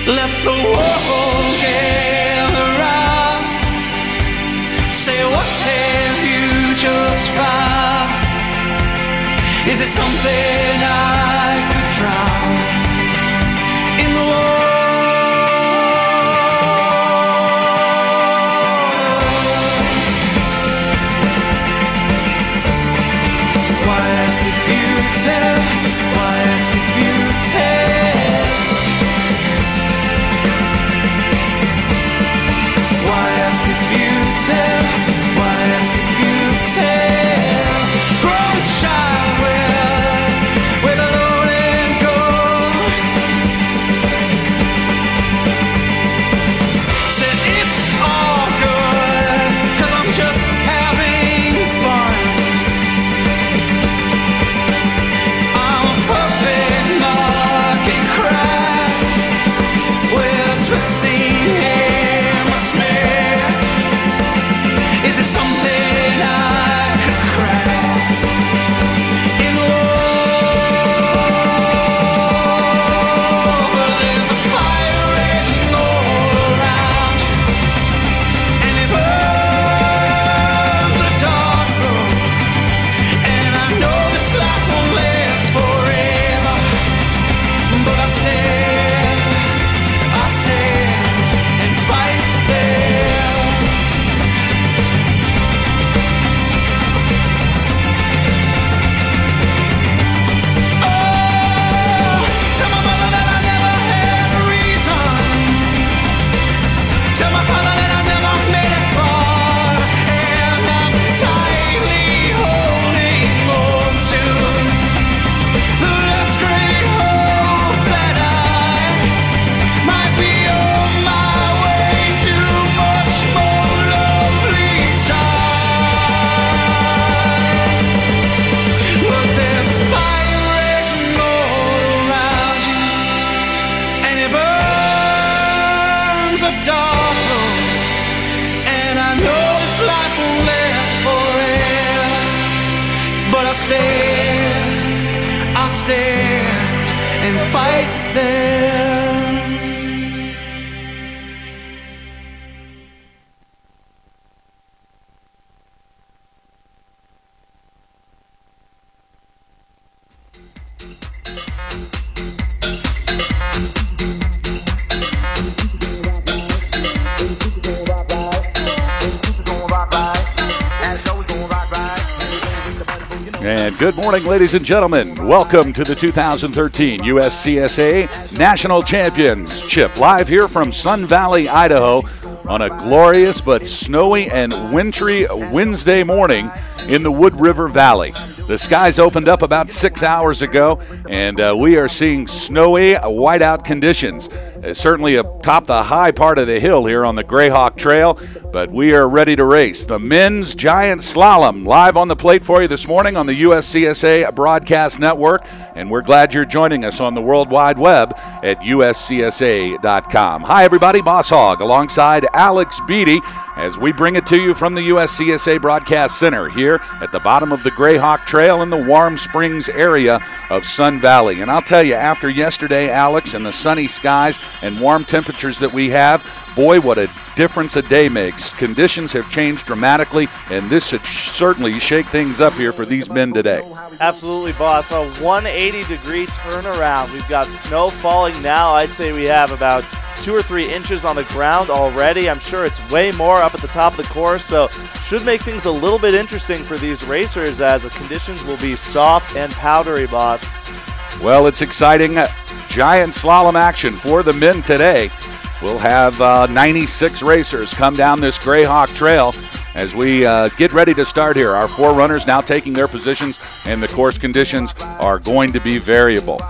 Let the world gather round. Say, what have you just found? Is it something I could drown in the water? Why ask if you tell? Why ask if you tell? Why ask if you tell? Why ask if you tell? Grown child with a loaded gun. Said it's all good, 'cause I'm just having fun. I'm a perfect market crack with a twisting hammer smear. Is it something I could crack in love? There's a fire raging all around you, and it burns a dark room. And I know this life won't last forever, but I stand and fight there. Oh, tell my mother that I never had a reason. Tell my father that I never made it far. And I'm tightly holding on to the last great hope that I might be on my way to much more lovely time. But there's a fire raging all around you, and it burns a dark room. And I know this life won't last forever, but I'll stand and fight there. And good morning, ladies and gentlemen. Welcome to the 2013 USCSA National Championship, live here from Sun Valley, Idaho, on a glorious but snowy and wintry Wednesday morning in the Wood River Valley. The skies opened up about 6 hours ago, and we are seeing snowy whiteout conditions. Certainly atop the high part of the hill here on the Greyhawk Trail, but we are ready to race. The men's giant slalom live on the plate for you this morning on the USCSA Broadcast Network, and we're glad you're joining us on the World Wide Web at USCSA.com. Hi, everybody. Boss Hogg alongside Alex Beatty as we bring it to you from the USCSA Broadcast Center here at the bottom of the Greyhawk Trail in the Warm Springs area of Sun Valley. And I'll tell you, after yesterday, Alex, and the sunny skies and warm temperatures that we have, boy, what a difference a day makes. Conditions have changed dramatically, and this should certainly shake things up here for these men today. Absolutely, boss. A 180-degree turnaround. We've got snow falling now. I'd say we have about 2 or 3 inches on the ground already. I'm sure it's way more up at the top of the course, so should make things a little bit interesting for these racers as the conditions will be soft and powdery, boss. Well, it's exciting. Giant slalom action for the men today. We'll have 96 racers come down this Greyhawk Trail as we get ready to start here. Our 4 runners now taking their positions, and the course conditions are going to be variable.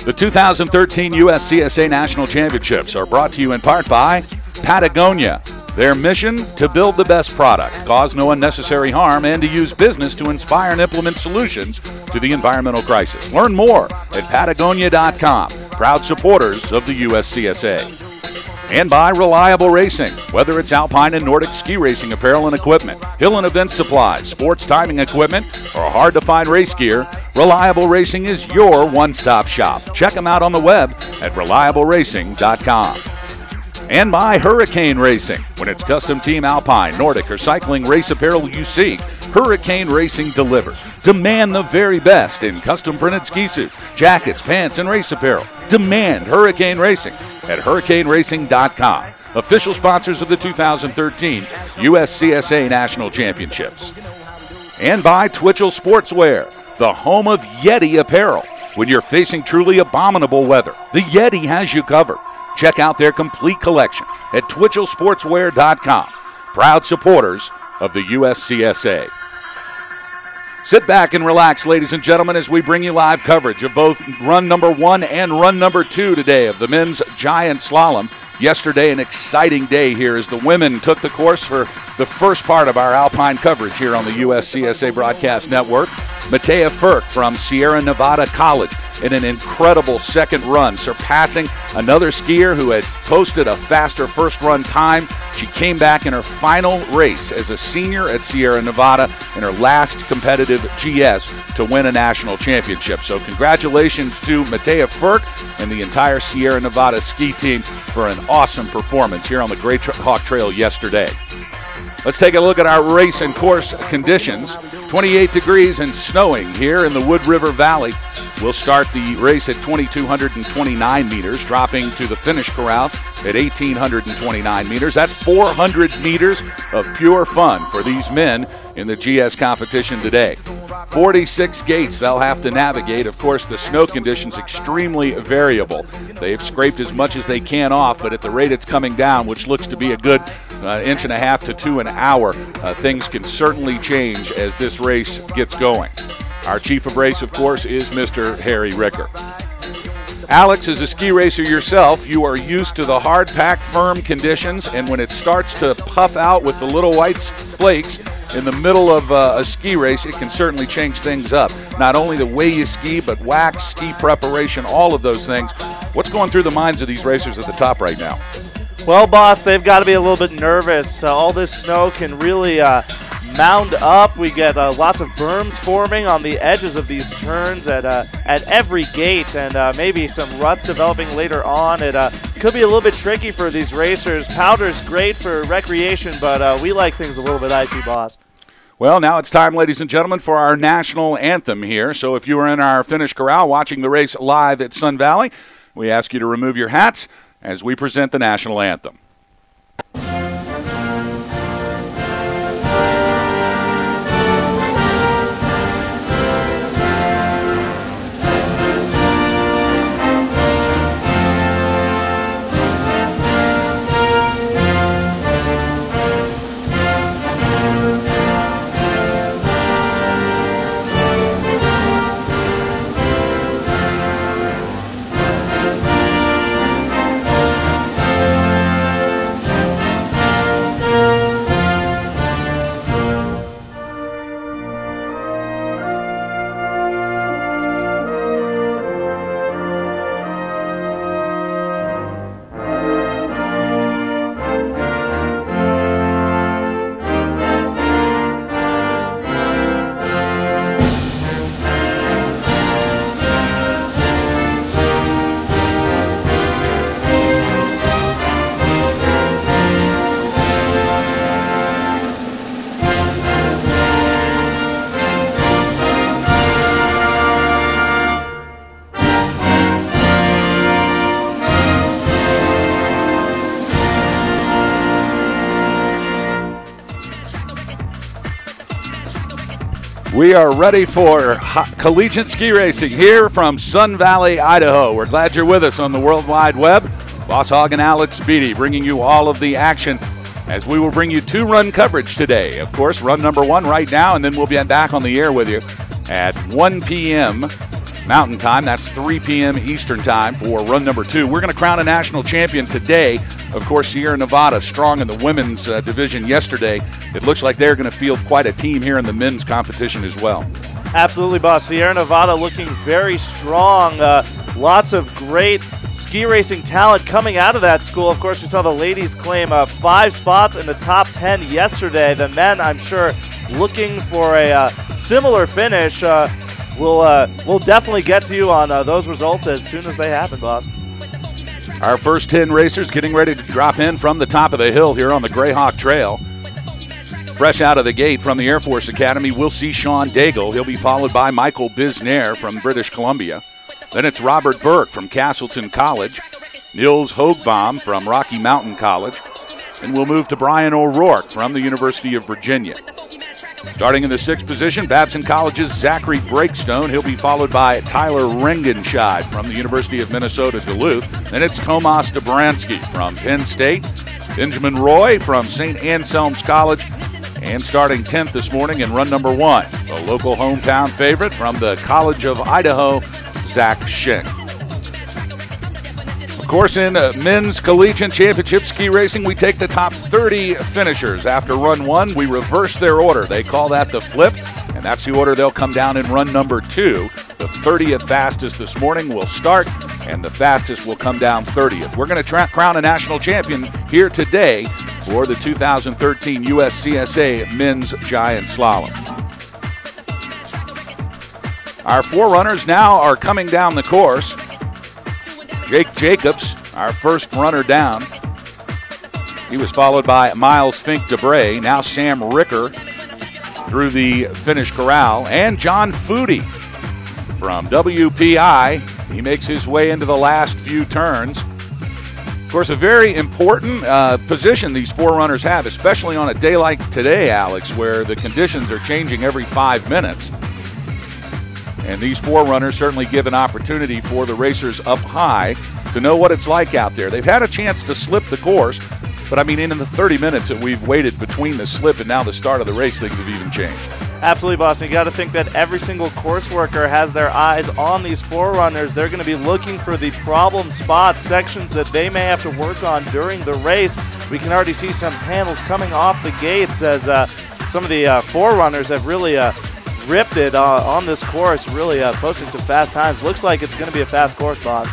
The 2013 USCSA National Championships are brought to you in part by Patagonia. Their mission, to build the best product, cause no unnecessary harm, and to use business to inspire and implement solutions to the environmental crisis. Learn more at Patagonia.com, proud supporters of the USCSA. And by Reliable Racing. Whether it's alpine and Nordic ski racing apparel and equipment, hill and event supplies, sports timing equipment, or hard-to-find race gear, Reliable Racing is your one-stop shop. Check them out on the web at reliableracing.com. And by Hurricane Racing. When it's custom team Alpine, Nordic, or cycling race apparel you seek, Hurricane Racing delivers. Demand the very best in custom printed ski suit, jackets, pants, and race apparel. Demand Hurricane Racing at hurricaneracing.com. Official sponsors of the 2013 USCSA National Championships. And by Twitchell Sportswear, the home of Yeti apparel. When you're facing truly abominable weather, the Yeti has you covered. Check out their complete collection at twitchellsportswear.com. Proud supporters of the USCSA. Sit back and relax, ladies and gentlemen, as we bring you live coverage of both run number 1 and run number 2 today of the men's giant slalom. Yesterday, an exciting day here as the women took the course for the first part of our Alpine coverage here on the USCSA Broadcast Network. Matea Firk from Sierra Nevada College in an incredible second run, surpassing another skier who had posted a faster first run time. She came back in her final race as a senior at Sierra Nevada in her last competitive GS to win a national championship. So congratulations to Matea Firk and the entire Sierra Nevada ski team for an awesome performance here on the Great Hawk Trail yesterday. Let's take a look at our race and course conditions. 28 degrees and snowing here in the Wood River Valley. We'll start the race at 2,229 meters, dropping to the finish corral at 1,829 meters. That's 400 meters of pure fun for these men in the GS competition today. 46 gates they'll have to navigate. Of course, the snow conditions extremely variable. They've scraped as much as they can off, but at the rate it's coming down, which looks to be a good 1.5 to 2 an hour, things can certainly change as this race gets going. Our chief of race, of course, is Mr. Harry Ricker. Alex, as a ski racer yourself, you are used to the hard packed, firm conditions, and when it starts to puff out with the little white flakes in the middle of a ski race, it can certainly change things up. Not only the way you ski, but wax, ski preparation, all of those things. What's going through the minds of these racers at the top right now? Well, boss, they've got to be a little bit nervous. All this snow can really mound up. We get lots of berms forming on the edges of these turns at every gate, and maybe some ruts developing later on. It could be a little bit tricky for these racers. Powder's great for recreation, but we like things a little bit icy, boss. Well, now it's time, ladies and gentlemen, for our national anthem here. So if you are in our finish corral watching the race live at Sun Valley, we ask you to remove your hats as we present the national anthem. We are ready for collegiate ski racing here from Sun Valley, Idaho. We're glad you're with us on the World Wide Web. Boss Hogg and Alex Beatty bringing you all of the action as we will bring you 2-run coverage today. Of course, run number 1 right now, and then we'll be back on the air with you at 1 p.m. Mountain Time. That's 3 p.m. Eastern Time for run number 2. We're going to crown a national champion today. Of course, Sierra Nevada strong in the women's division yesterday. It looks like they're going to field quite a team here in the men's competition as well. Absolutely, boss. Sierra Nevada looking very strong. Lots of great ski racing talent coming out of that school. Of course, we saw the ladies claim 5 spots in the top 10 yesterday. The men, I'm sure, looking for a similar finish. we'll definitely get to you on those results as soon as they happen, boss. Our first 10 racers getting ready to drop in from the top of the hill here on the Greyhawk Trail. Fresh out of the gate from the Air Force Academy, we'll see Sean Daigle. He'll be followed by Michael Bisnair from British Columbia. Then it's Robert Burke from Castleton College, Nils Hogbaum from Rocky Mountain College, and we'll move to Brian O'Rourke from the University of Virginia. Starting in the 6th position, Babson College's Zachary Breakstone. He'll be followed by Tyler Rengenscheid from the University of Minnesota Duluth. Then it's Tomas Dobransky from Penn State, Benjamin Roy from St. Anselm's College, and starting 10th this morning in run number 1, the local hometown favorite from the College of Idaho, Zach Schenk. Of course, in men's collegiate championship ski racing, we take the top 30 finishers. After run 1, we reverse their order. They call that the flip, and that's the order they'll come down in run number 2. The 30th fastest this morning will start, and the fastest will come down 30th. We're going to crown a national champion here today for the 2013 USCSA Men's Giant Slalom. Our 4 runners now are coming down the course. Jake Jacobs, our first runner down. He was followed by Miles Fink-Debray. Now Sam Ricker through the finish corral. And John Foodie from WPI. He makes his way into the last few turns. Of course, a very important position these 4 runners have, especially on a day like today, Alex, where the conditions are changing every 5 minutes. And these 4 runners certainly give an opportunity for the racers up high to know what it's like out there. They've had a chance to slip the course, but I mean, in the 30 minutes that we've waited between the slip and now the start of the race, things have even changed. Absolutely, Boston. You got to think that every single course worker has their eyes on these 4 runners. They're going to be looking for the problem spots, sections that they may have to work on during the race. We can already see some panels coming off the gates as some of the 4 runners have really ripped it on this course, really posting some fast times. Looks like it's going to be a fast course, boss.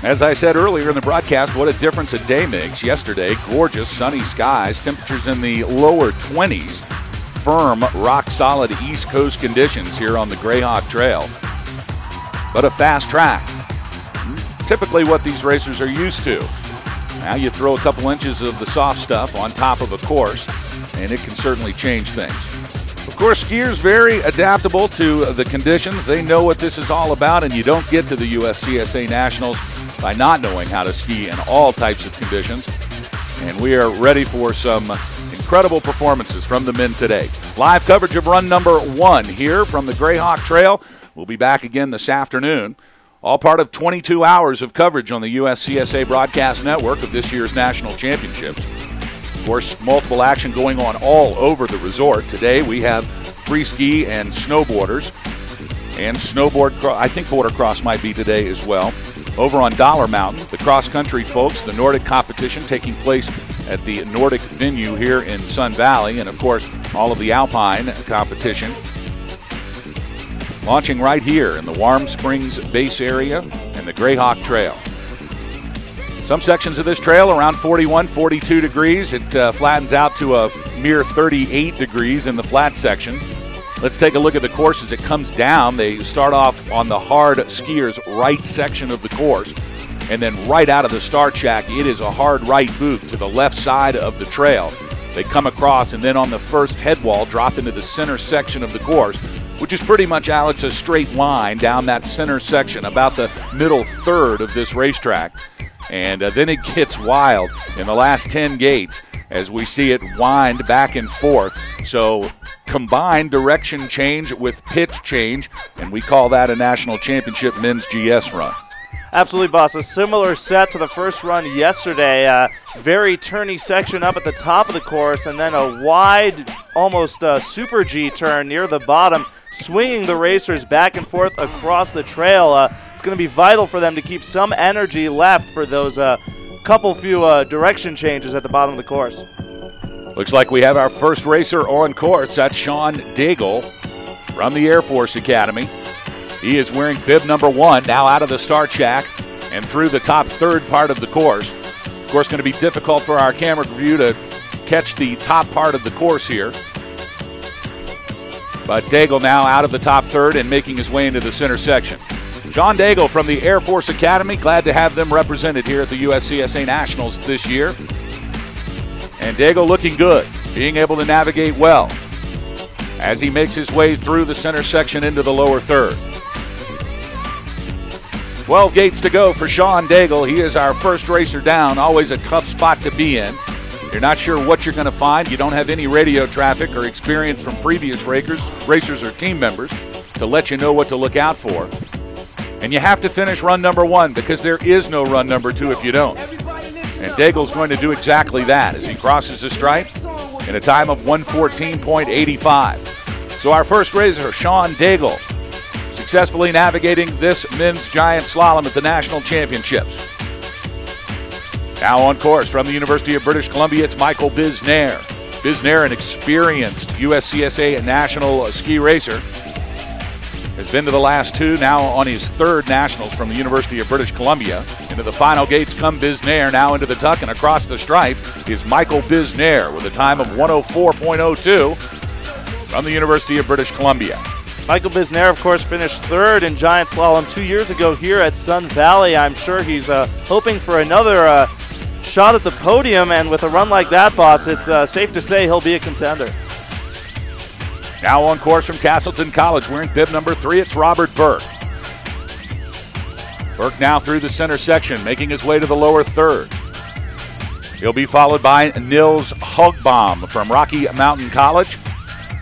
As I said earlier in the broadcast, what a difference a day makes. Yesterday, gorgeous sunny skies, temperatures in the lower 20s, firm, rock-solid East Coast conditions here on the Greyhawk Trail. But a fast track, typically what these racers are used to. Now you throw a couple inches of the soft stuff on top of a course, and it can certainly change things. Of course, skiers very adaptable to the conditions. They know what this is all about, and you don't get to the USCSA Nationals by not knowing how to ski in all types of conditions. And we are ready for some incredible performances from the men today. Live coverage of run number 1 here from the Greyhawk Trail. We'll be back again this afternoon. All part of 22 hours of coverage on the USCSA Broadcast Network of this year's national championships. Of course, multiple action going on all over the resort. Today we have free ski and snowboarders. And snowboard, I think border cross might be today as well. Over on Dollar Mountain, the cross-country folks, the Nordic competition taking place at the Nordic venue here in Sun Valley. And, of course, all of the Alpine competition launching right here in the Warm Springs base area and the Greyhawk Trail. Some sections of this trail around 41, 42 degrees. It flattens out to a mere 38 degrees in the flat section. Let's take a look at the course as it comes down. They start off on the hard skiers' right section of the course, and then right out of the start shack, it is a hard right boot to the left side of the trail. They come across, and then on the first head wall, drop into the center section of the course, which is pretty much, Alex, a straight line down that center section, about the middle third of this racetrack. And then it gets wild in the last 10 gates as we see it wind back and forth. So combined direction change with pitch change, and we call that a national championship men's GS run. Absolutely, boss. A similar set to the first run yesterday. Very turny section up at the top of the course, and then a wide, almost super G turn near the bottom, swinging the racers back and forth across the trail. It's going to be vital for them to keep some energy left for those few direction changes at the bottom of the course. Looks like we have our first racer on course. That's Sean Daigle from the Air Force Academy. He is wearing bib number 1, now out of the start shack and through the top third part of the course. Of course, going to be difficult for our camera view to catch the top part of the course here. But Daigle now out of the top third and making his way into the center section. Sean Daigle from the Air Force Academy, glad to have them represented here at the USCSA Nationals this year. And Daigle looking good, being able to navigate well as he makes his way through the center section into the lower third. 12 gates to go for Sean Daigle. He is our first racer down, always a tough spot to be in. You're not sure what you're going to find. You don't have any radio traffic or experience from previous racers or team members to let you know what to look out for. And you have to finish run number 1 because there is no run number 2 if you don't. And Daigle's going to do exactly that as he crosses the stripe in a time of 1:14.85. So our first racer, Sean Daigle, successfully navigating this men's giant slalom at the national championships. Now on course from the University of British Columbia, it's Michael Bisnair. Bisnair, an experienced USCSA national ski racer, has been to the last 2, now on his 3rd nationals from the University of British Columbia. Into the final gates come Bisnair, now into the tuck, and across the stripe is Michael Bisnair with a time of 1:04.02 from the University of British Columbia. Michael Bisnair, of course, finished 3rd in giant slalom 2 years ago here at Sun Valley. I'm sure he's hoping for another shot at the podium, and with a run like that, boss, it's safe to say he'll be a contender. Now on course from Castleton College, wearing bib number 3, it's Robert Burke. Burke now through the center section, making his way to the lower third. He'll be followed by Nils Hogbaum from Rocky Mountain College.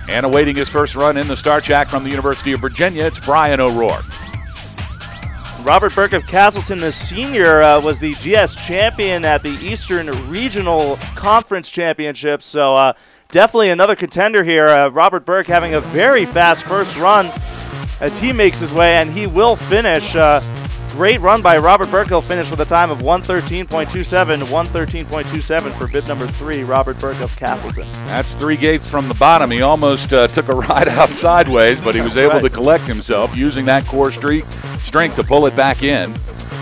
And awaiting his first run in the start shack from the University of Virginia, it's Brian O'Rourke. Robert Burke of Castleton, the senior, was the GS champion at the Eastern Regional Conference Championship. So definitely another contender here. Robert Burke having a very fast first run as he makes his way, and he will finish. Great run by Robert Burke. He'll finish with a time of 1:13.27, 1:13.27 for bib number 3, Robert Burke of Castleton. That's 3 gates from the bottom. He almost took a ride out sideways, but he was able to collect himself using that core strength to pull it back in.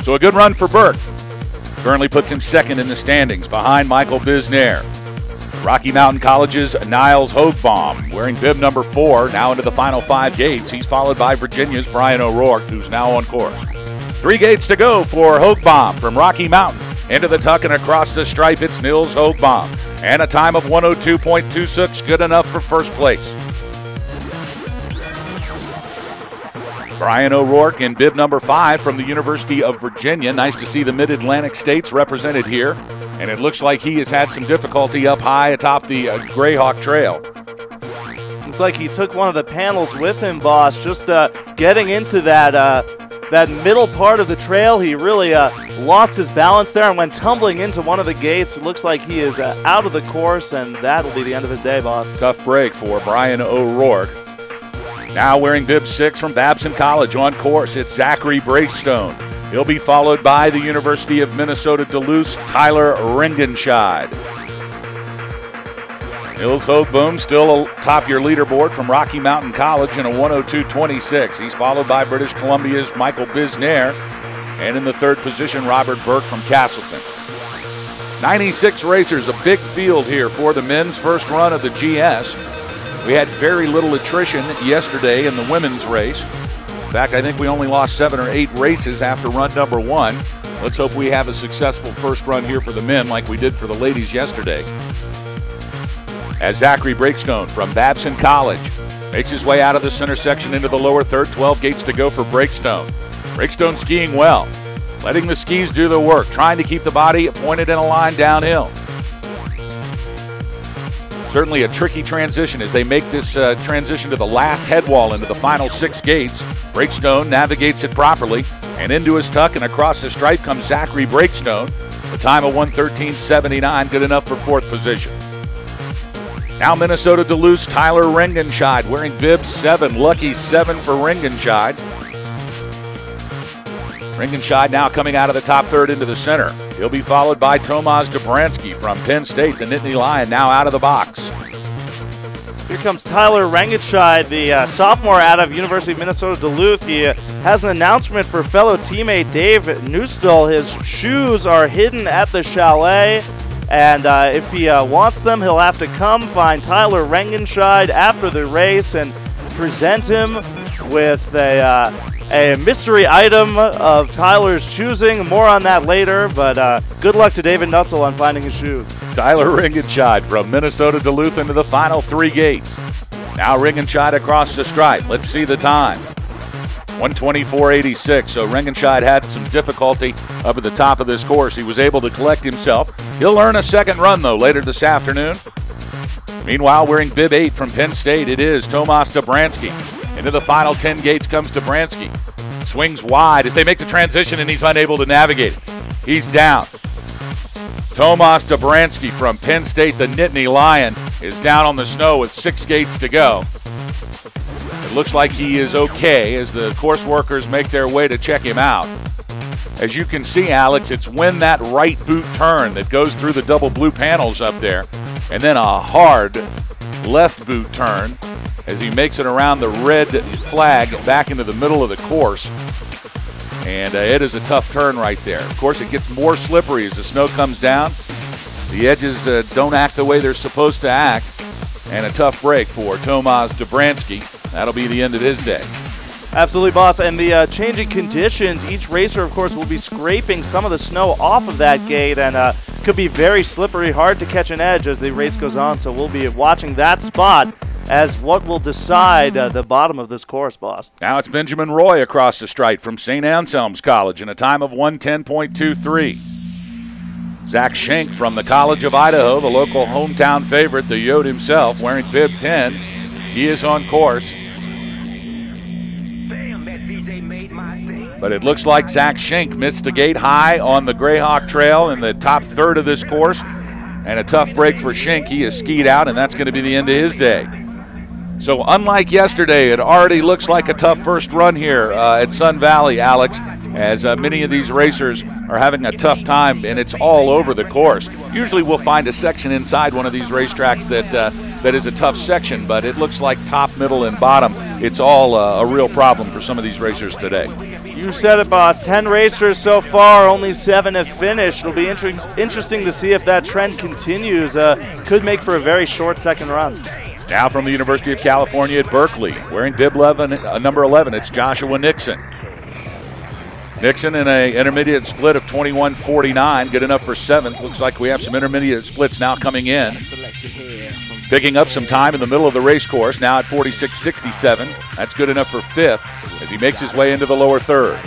So a good run for Burke. Currently puts him 2nd in the standings behind Michael Bisnair. Rocky Mountain College's Niles Hogbaum, wearing bib number 4, now into the final 5 gates. He's followed by Virginia's Brian O'Rourke, who's now on course. 3 gates to go for Hogbaum from Rocky Mountain. Into the tuck and across the stripe, it's Nils Hogbaum. And a time of 1:02.26, good enough for first place. Brian O'Rourke in bib number 5 from the University of Virginia. Nice to see the Mid-Atlantic states represented here. And it looks like he has had some difficulty up high atop the Greyhawk Trail. Looks like he took one of the panels with him, boss. Just getting into that middle part of the trail, he really lost his balance there and went tumbling into one of the gates. It looks like he is out of the course, and that'll be the end of his day, boss. Tough break for Brian O'Rourke. Now wearing bib 6 from Babson College on course, it's Zachary Breakstone. He'll be followed by the University of Minnesota Duluth's Tyler Ringenscheid. Nils Hogbaum still atop your leaderboard from Rocky Mountain College in a 1:02.26. He's followed by British Columbia's Michael Bisnair. And in the 3rd position, Robert Burke from Castleton. 96 racers, a big field here for the men's first run of the GS. We had very little attrition yesterday in the women's race. In fact, I think we only lost 7 or 8 races after run number 1. Let's hope we have a successful first run here for the men like we did for the ladies yesterday. As Zachary Breakstone from Babson College makes his way out of the center section into the lower third. 12 gates to go for Breakstone. Breakstone skiing well, letting the skis do the work, trying to keep the body pointed in a line downhill. Certainly a tricky transition as they make this transition to the last head wall into the final 6 gates. Breakstone navigates it properly, and into his tuck and across the stripe comes Zachary Breakstone. The time of 1:13.79, good enough for 4th position. Now Minnesota Duluth's Tyler Ringenscheid wearing bib 7. Lucky 7 for Ringenscheid. Ringenscheid now coming out of the top third into the center. He'll be followed by Tomasz Dobransky from Penn State, the Nittany Lion, now out of the box. Here comes Tyler Ringenscheid, the sophomore out of University of Minnesota Duluth. He has an announcement for fellow teammate Dave Neustall. His shoes are hidden at the chalet, and if he wants them, he'll have to come find Tyler Ringenscheid after the race and present him with a mystery item of Tyler's choosing. More on that later, but good luck to David Nutzel on finding his shoes. Tyler Ringenscheid from Minnesota Duluth into the final 3 gates. Now Ringenscheid across the stripe. Let's see the time. 1:24.86. So Ringenscheid had some difficulty up at the top of this course. He was able to collect himself. He'll earn a second run, though, later this afternoon. Meanwhile, wearing bib 8 from Penn State, it is Tomas Dobransky. Into the final 10 gates comes Dobransky. Swings wide as they make the transition, and he's unable to navigate it. He's down. Tomas Dobransky from Penn State, the Nittany Lion, is down on the snow with 6 gates to go. It looks like he is okay as the course workers make their way to check him out. As you can see, Alex, it's when that right boot turn that goes through the double blue panels up there, and then a hard left boot turn as he makes it around the red flag back into the middle of the course. And it is a tough turn right there. Of course, it gets more slippery as the snow comes down. The edges don't act the way they're supposed to act. And a tough break for Tomas Dobransky. That'll be the end of his day. Absolutely, boss. And the changing conditions, each racer, of course, will be scraping some of the snow off of that gate, and could be very slippery, hard to catch an edge as the race goes on. So we'll be watching that spot as what will decide the bottom of this course, boss. Now it's Benjamin Roy across the stripe from St. Anselm's College in a time of 1:10.23. Zach Schenk from the College of Idaho, the local hometown favorite, the Yode himself, wearing bib 10. He is on course. But it looks like Zach Schenk missed a gate high on the Greyhawk Trail in the top third of this course. And a tough break for Schenk. He is skied out, and that's going to be the end of his day. So unlike yesterday, it already looks like a tough first run here at Sun Valley, Alex, as many of these racers are having a tough time, and it's all over the course. Usually we'll find a section inside one of these racetracks that is a tough section, but it looks like top, middle, and bottom, it's all a real problem for some of these racers today. You said it, boss. 10 racers so far, only 7 have finished. It'll be interesting to see if that trend continues. Could make for a very short second run. Now from the University of California at Berkeley, wearing bib 11, number 11, it's Joshua Nixon. Nixon in an intermediate split of 21.49, good enough for 7th. Looks like we have some intermediate splits now coming in. Picking up some time in the middle of the race course, now at 46.67. That's good enough for 5th as he makes his way into the lower third.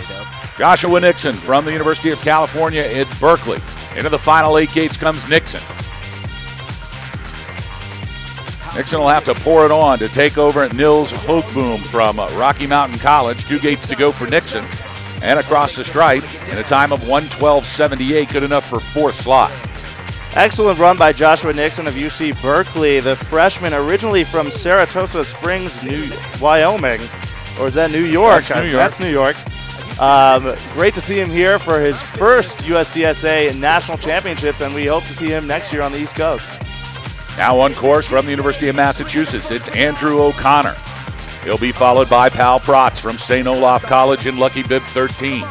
Joshua Nixon from the University of California at Berkeley. Into the final 8 gates comes Nixon. Nixon will have to pour it on to take over Nils Hoogboom from Rocky Mountain College. 2 gates to go for Nixon. And across the stripe in a time of 1:12.78, good enough for 4th slot. Excellent run by Joshua Nixon of UC Berkeley, the freshman originally from Saratoga Springs, Wyoming. Or is that New York? That's New York. That's New York. Great to see him here for his first USCSA National Championships, and we hope to see him next year on the East Coast. Now on course from the University of Massachusetts, it's Andrew O'Connor. He'll be followed by Pal Protz from St. Olaf College in lucky bib 13.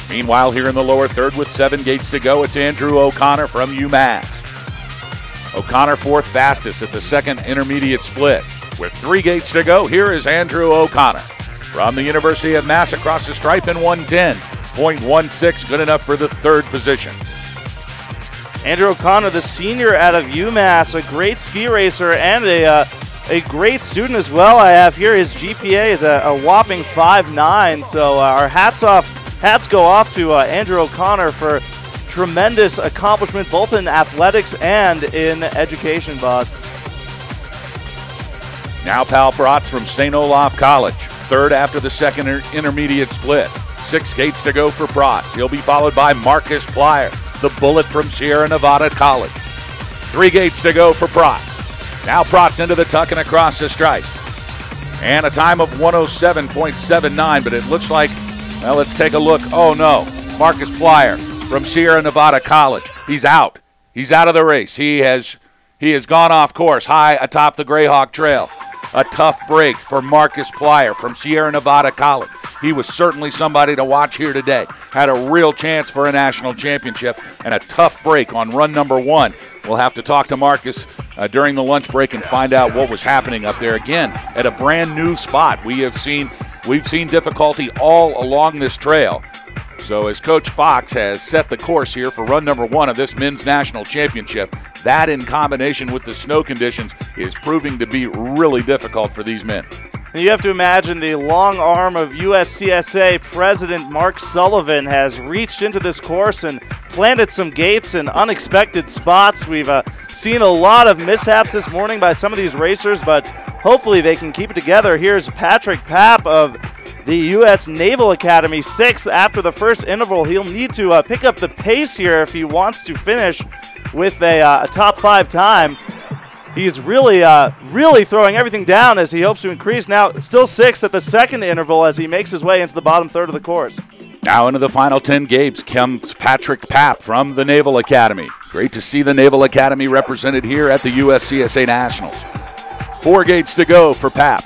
Meanwhile, here in the lower third with 7 gates to go, it's Andrew O'Connor from UMass. O'Connor 4th fastest at the second intermediate split. With 3 gates to go, here is Andrew O'Connor from the University of Mass across the stripe in 1:10.16, good enough for the 3rd position. Andrew O'Connor, the senior out of UMass, a great ski racer and a great student as well. I have here his GPA is a whopping 5.9, so our hats go off to Andrew O'Connor for tremendous accomplishment both in athletics and in education, boss. Now Pal Protz from St. Olaf College, 3rd after the second intermediate split. 6 gates to go for Protz. He'll be followed by Marcus Plyer, the bullet from Sierra Nevada College. 3 gates to go for Protz. Now Protz into the tuck and across the stripe. And a time of 1:07.79, but it looks like, well, let's take a look. Oh, no. Marcus Plyer from Sierra Nevada College. He's out. He's out of the race. He has gone off course high atop the Greyhawk Trail. A tough break for Marcus Plyer from Sierra Nevada College. he was certainly somebody to watch here today. Had a real chance for a national championship and a tough break on run number 1. We'll have to talk to Marcus during the lunch break and find out what was happening up there. Again, at a brand new spot. We've seen difficulty all along this trail. So as Coach Fox has set the course here for run number 1 of this men's national championship, that in combination with the snow conditions is proving to be really difficult for these men. And you have to imagine the long arm of USCSA President Mark Sullivan has reached into this course and planted some gates in unexpected spots. We've seen a lot of mishaps this morning by some of these racers, but hopefully they can keep it together. Here's Patrick Papp of the U.S. Naval Academy, 6th after the first interval. He'll need to pick up the pace here if he wants to finish with a top 5 time. He's really throwing everything down as he hopes to increase. Now, still 6th at the second interval as he makes his way into the bottom third of the course. Now into the final 10 gates comes Patrick Papp from the Naval Academy. Great to see the Naval Academy represented here at the USCSA Nationals. 4 gates to go for Papp.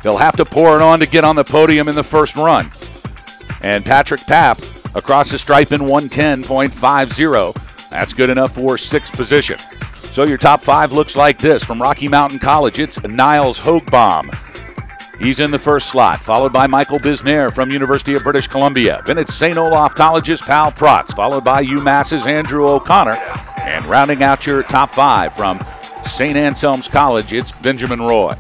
He'll have to pour it on to get on the podium in the first run. And Patrick Papp across the stripe in 110.50. That's good enough for 6th position. So your top 5 looks like this. From Rocky Mountain College, it's Niles Hogebaum. He's in the first slot, followed by Michael Bisnair from University of British Columbia. Then it's St. Olaf College's Pal Protz, followed by UMass's Andrew O'Connor. And rounding out your top 5 from St. Anselm's College, it's Benjamin Roy.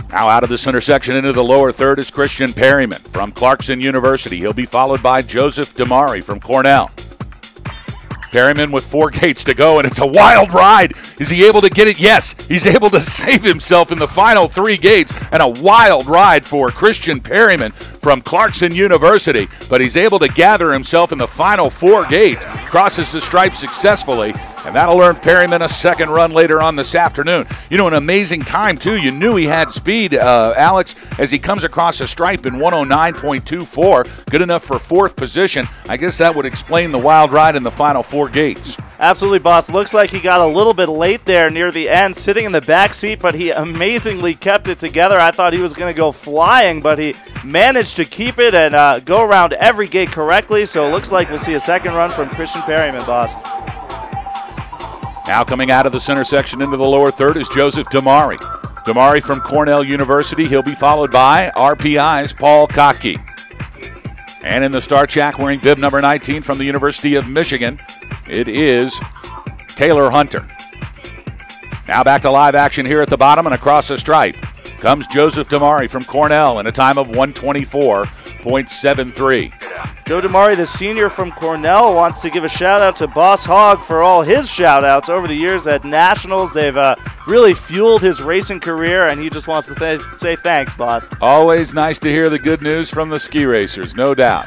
Now out of the center section into the lower third is Christian Perryman from Clarkson University. He'll be followed by Joseph Damari from Cornell. Perryman with 4 gates to go, and it's a wild ride. Is he able to get it? Yes, he's able to save himself in the final 3 gates, and a wild ride for Christian Perryman from Clarkson University, but he's able to gather himself in the final 4 gates, crosses the stripe successfully, and that'll earn Perryman a second run later on this afternoon. You know, an amazing time, too. You knew he had speed, Alex, as he comes across the stripe in 109.24. Good enough for 4th position. I guess that would explain the wild ride in the final 4 gates. Absolutely, boss. Looks like he got a little bit late there near the end, sitting in the back seat, but he amazingly kept it together. I thought he was going to go flying, but he managed to keep it and go around every gate correctly. So it looks like we'll see a second run from Christian Perryman, boss. Now coming out of the center section into the lower third is Joseph Damari. Damari from Cornell University. He'll be followed by RPI's Paul Kottke. And in the start shack wearing bib number 19 from the University of Michigan, it is Taylor Hunter. Now back to live action here at the bottom and across the stripe comes Joseph Damari from Cornell in a time of 124.73. Joe Damari, the senior from Cornell, wants to give a shout-out to Boss Hogg for all his shout-outs over the years at Nationals. They've really fueled his racing career, and he just wants to say thanks, boss. Always nice to hear the good news from the ski racers, no doubt.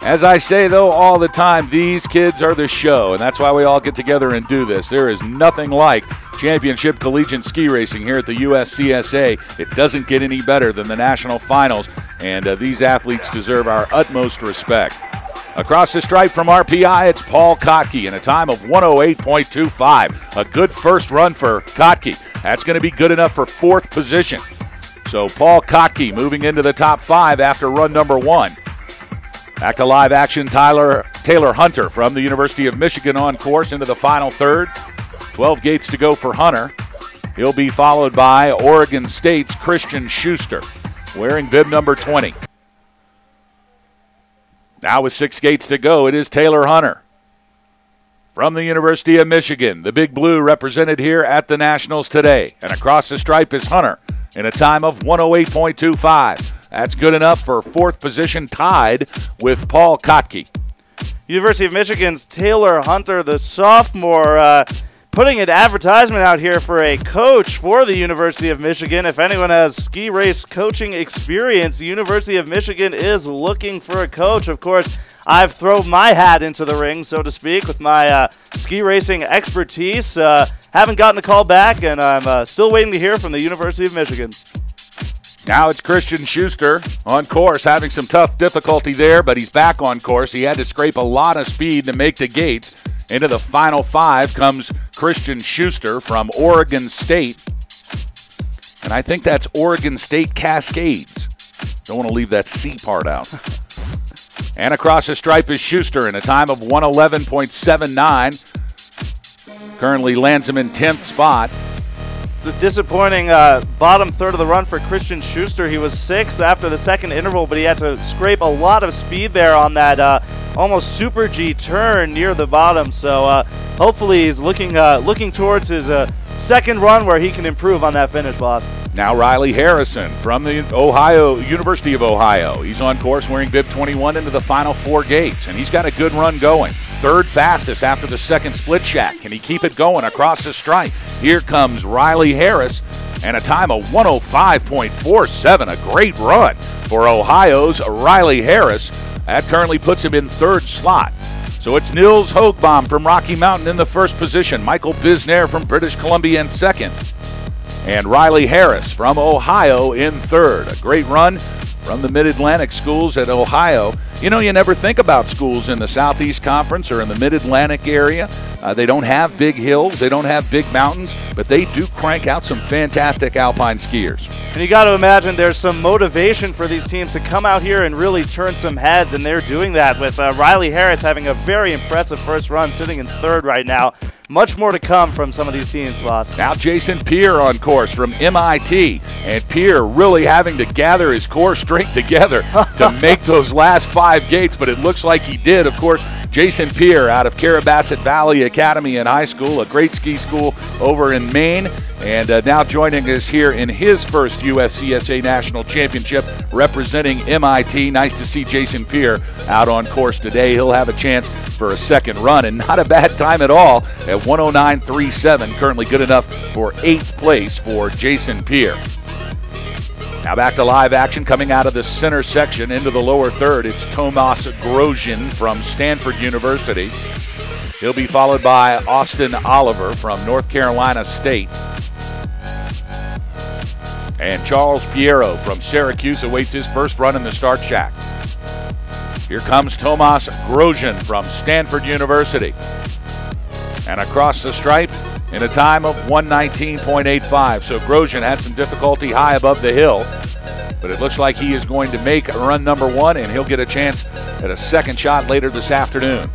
As I say, though, all the time, these kids are the show, and that's why we all get together and do this. There is nothing like championship collegiate ski racing here at the USCSA. It doesn't get any better than the national finals, and these athletes deserve our utmost respect. Across the stripe from RPI, it's Paul Kottke in a time of 108.25. A good first run for Kottke. That's going to be good enough for 4th position. So Paul Kottke moving into the top 5 after run number 1. Back to live action, Taylor Hunter from the University of Michigan on course into the final third. 12 gates to go for Hunter. He'll be followed by Oregon State's Christian Schuster, wearing bib number 20. Now with 6 gates to go, it is Taylor Hunter from the University of Michigan. The Big Blue represented here at the Nationals today. And across the stripe is Hunter in a time of 108.25. That's good enough for 4th position, tied with Paul Kottke. University of Michigan's Taylor Hunter, the sophomore, putting an advertisement out here for a coach for the University of Michigan. If anyone has ski race coaching experience, the University of Michigan is looking for a coach. Of course, I've thrown my hat into the ring, so to speak, with my ski racing expertise. Haven't gotten a call back, and I'm still waiting to hear from the University of Michigan. Now it's Christian Schuster on course, having some tough difficulty there, but he's back on course. He had to scrape a lot of speed to make the gates. Into the final 5 comes Christian Schuster from Oregon State. And I think that's Oregon State Cascades. Don't want to leave that C part out. And across the stripe is Schuster in a time of 111.79. Currently lands him in 10th spot. It's a disappointing bottom third of the run for Christian Schuster. He was 6th after the second interval, but he had to scrape a lot of speed there on that almost Super G turn near the bottom. So hopefully he's looking towards his second run where he can improve on that finish, boss. Now Riley Harrison from the University of Ohio. He's on course wearing bib 21 into the final 4 gates, and he's got a good run going. Third fastest after the second split shack. Can he keep it going across the stripe? Here comes Riley Harris, and a time of 105.47. A great run for Ohio's Riley Harris. That currently puts him in 3rd slot. So it's Nils Hogbaum from Rocky Mountain in the 1st position. Michael Bisnair from British Columbia in 2nd. And Riley Harris from Ohio in 3rd. A great run from the Mid-Atlantic schools at Ohio. You know, you never think about schools in the Southeast Conference or in the Mid-Atlantic area. They don't have big hills, they don't have big mountains, but they do crank out some fantastic alpine skiers. And you got to imagine there's some motivation for these teams to come out here and really turn some heads, and they're doing that with Riley Harris having a very impressive first run, sitting in 3rd right now. Much more to come from some of these teams, boss. Now Jason Peer on course from MIT, and Peer really having to gather his core strength together to make those last 5 gates, but it looks like he did. Of course, Jason Peer out of Carabasset Valley Academy and High School, a great ski school over in Maine, and now joining us here in his first USCSA National Championship representing MIT. Nice to see Jason Peer out on course today. He'll have a chance for a second run, and not a bad time at all at 109.37, currently good enough for 8th place for Jason Peer. Now back to live action coming out of the center section into the lower third. It's Tomas Grosjean from Stanford University. He'll be followed by Austin Oliver from North Carolina State. And Charles Piero from Syracuse awaits his first run in the start shack. Here comes Tomas Grosjean from Stanford University. And across the stripe in a time of 119.85. So Grosjean had some difficulty high above the hill, but it looks like he is going to make run number 1, and he'll get a chance at a second shot later this afternoon.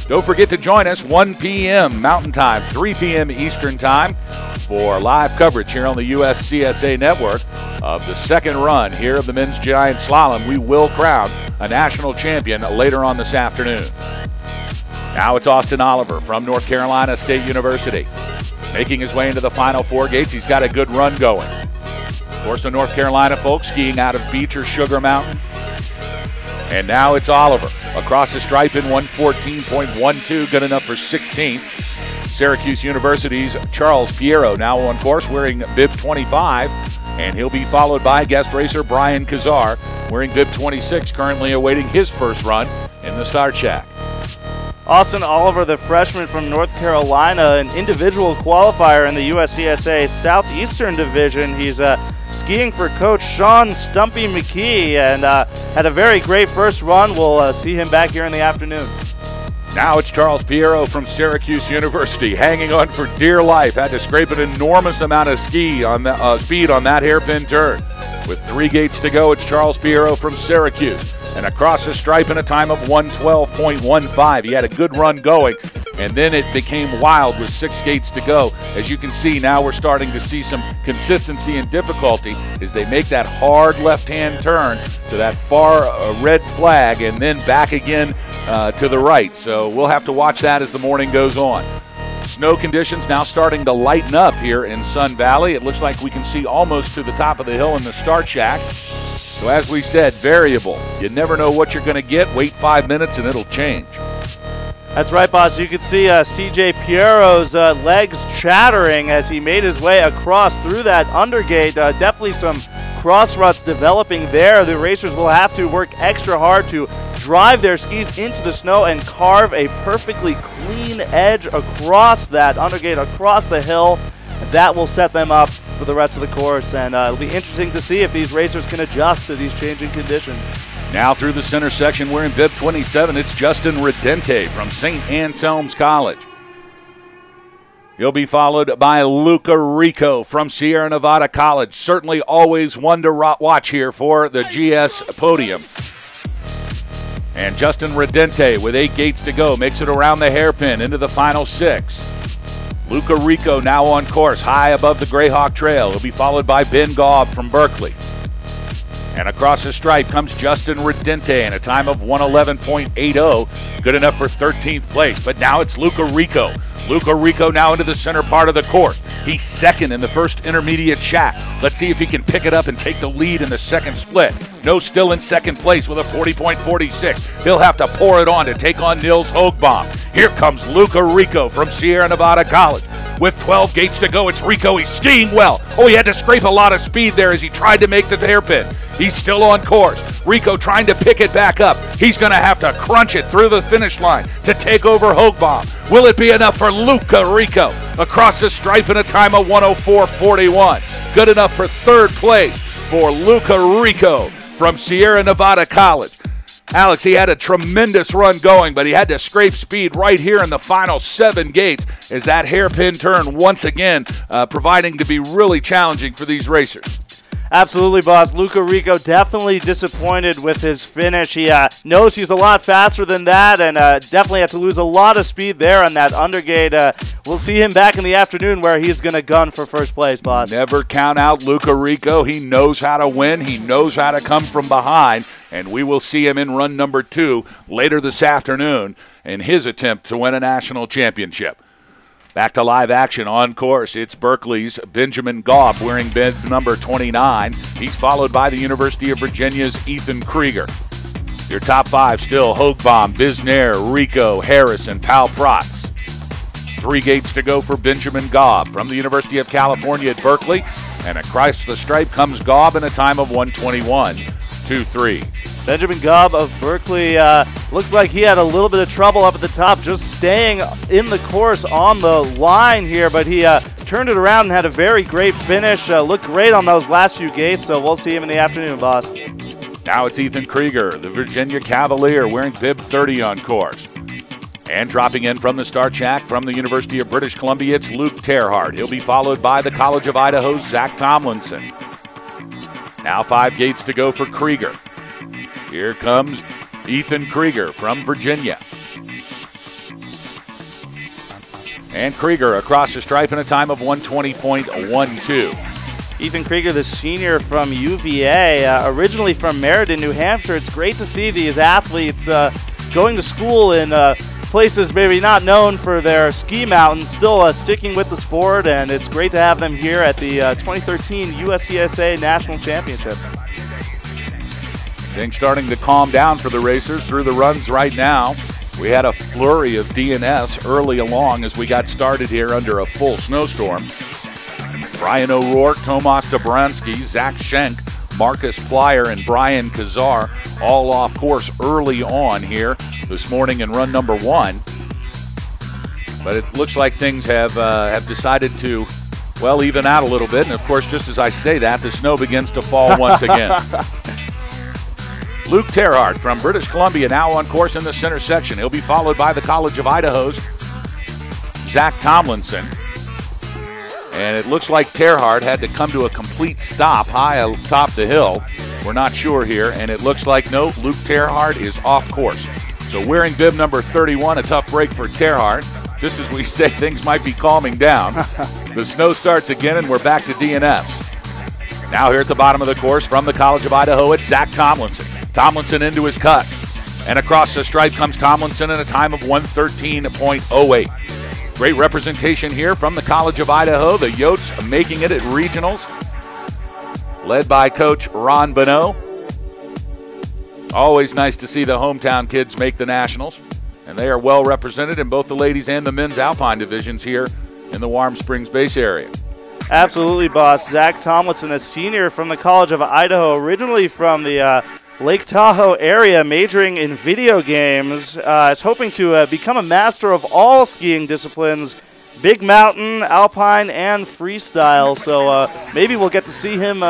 Don't forget to join us 1 p.m. Mountain Time, 3 p.m. Eastern Time for live coverage here on the USCSA Network of the second run here of the men's giant slalom. We will crown a national champion later on this afternoon. Now it's Austin Oliver from North Carolina State University. Making his way into the final 4 gates. He's got a good run going. Of course, the North Carolina folks skiing out of Beach or Sugar Mountain. And now it's Oliver across the stripe in 114.12, good enough for 16th. Syracuse University's Charles Piero now on course wearing bib 25, and he'll be followed by guest racer Brian Kazar wearing bib 26, currently awaiting his first run in the start shack. Austin Oliver, the freshman from North Carolina, an individual qualifier in the USCSA Southeastern Division. He's skiing for Coach Sean Stumpy McKee and had a very great first run. We'll see him back here in the afternoon. Now it's Charles Piero from Syracuse University, hanging on for dear life. Had to scrape an enormous amount of speed on that hairpin turn. With 3 gates to go, it's Charles Piero from Syracuse. And across the stripe in a time of 112.15. He had a good run going, and then it became wild with 6 gates to go. As you can see, now we're starting to see some consistency and difficulty as they make that hard left-hand turn to that far red flag and then back again to the right. So we'll have to watch that as the morning goes on. Snow conditions now starting to lighten up here in Sun Valley. It looks like we can see almost to the top of the hill in the start shack. So as we said, variable. You never know what you're going to get. Wait 5 minutes and it'll change. That's right, boss. You could see CJ Piero's legs chattering as he made his way across through that undergate. Definitely some cross ruts developing there. The racers will have to work extra hard to drive their skis into the snow and carve a perfectly clean edge across that undergate, across the hill. That will set them up for the rest of the course, and it'll be interesting to see if these racers can adjust to these changing conditions. Now through the center section, we're in bib 27. It's Justin Redente from St. Anselm's College. He'll be followed by Luca Rico from Sierra Nevada College. Certainly always one to watch here for the GS podium. And Justin Redente with 8 gates to go makes it around the hairpin into the final 6. Luca Rico now on course, high above the Greyhawk Trail. He'll be followed by Ben Gaub from Berkeley. And across the stripe comes Justin Redente in a time of 111.80, good enough for 13th place. But now it's Luca Rico. Luca Rico now into the center part of the course. He's second in the first intermediate shack. Let's see if he can pick it up and take the lead in the second split. No, still in second place with a 40.46. He'll have to pour it on to take on Nils Hogbaum. Here comes Luca Rico from Sierra Nevada College. With 12 gates to go, it's Rico. He's skiing well. Oh, he had to scrape a lot of speed there as he tried to make the hairpin. He's still on course. Rico trying to pick it back up. He's going to have to crunch it through the finish line to take over Hogbaum. Will it be enough for Luca Rico? Across the stripe in a time of 104.41. Good enough for third place for Luca Rico from Sierra Nevada College. Alex, he had a tremendous run going, but he had to scrape speed right here in the final 7 gates as that hairpin turn once again proving to be really challenging for these racers. Absolutely, boss. Luca Rico definitely disappointed with his finish. He knows he's a lot faster than that and definitely had to lose a lot of speed there on that undergate. We'll see him back in the afternoon where he's going to gun for first place, boss. Never count out Luca Rico. He knows how to win. He knows how to come from behind. And we will see him in run number 2 later this afternoon in his attempt to win a national championship. Back to live action on course. It's Berkeley's Benjamin Gaub wearing bib number 29. He's followed by the University of Virginia's Ethan Krieger. Your top 5 still Hogbaum, Bisnair, Rico, Harris, and Pal Protz. 3 gates to go for Benjamin Gaub from the University of California at Berkeley. And across the stripe comes Gaub in a time of 121.23. Benjamin Gaub of Berkeley looks like he had a little bit of trouble up at the top just staying in the course on the line here, but he turned it around and had a very great finish. Looked great on those last few gates, so we'll see him in the afternoon, boss. Now it's Ethan Krieger, the Virginia Cavalier, wearing bib 30 on course. And dropping in from the start shack from the University of British Columbia, it's Luke Terhart. He'll be followed by the College of Idaho's Zach Tomlinson. Now 5 gates to go for Krieger. Here comes Ethan Krieger from Virginia. And Krieger across the stripe in a time of 120.12. Ethan Krieger, the senior from UVA, originally from Meriden, New Hampshire. It's great to see these athletes going to school in places maybe not known for their ski mountains, still sticking with the sport, and it's great to have them here at the 2013 USCSA National Championship. Things starting to calm down for the racers through the runs right now. We had a flurry of DNFs early along as we got started here under a full snowstorm. Brian O'Rourke, Tomas Dobransky, Zach Schenk, Marcus Plyer, and Brian Kazar all off course early on here this morning in run number 1. But it looks like things have decided to, well, even out a little bit. And, of course, just as I say that, the snow begins to fall once again. Luke Terhart from British Columbia now on course in the center section. He'll be followed by the College of Idaho's Zach Tomlinson. And it looks like Terhart had to come to a complete stop high atop the hill. We're not sure here. And it looks like, no, Luke Terhart is off course. So wearing bib number 31, a tough break for Terhart. Just as we say, things might be calming down. The snow starts again, and we're back to DNFs. Now here at the bottom of the course from the College of Idaho, it's Zach Tomlinson. Tomlinson into his cut. And across the stripe comes Tomlinson in a time of 113.08. Great representation here from the College of Idaho. The Yotes making it at regionals, led by Coach Ron Bonneau. Always nice to see the hometown kids make the nationals. And they are well represented in both the ladies and the men's alpine divisions here in the Warm Springs base area. Absolutely, boss. Zach Tomlinson, a senior from the College of Idaho, originally from the Lake Tahoe area, majoring in video games, is hoping to become a master of all skiing disciplines, big mountain, alpine, and freestyle. So maybe we'll get to see him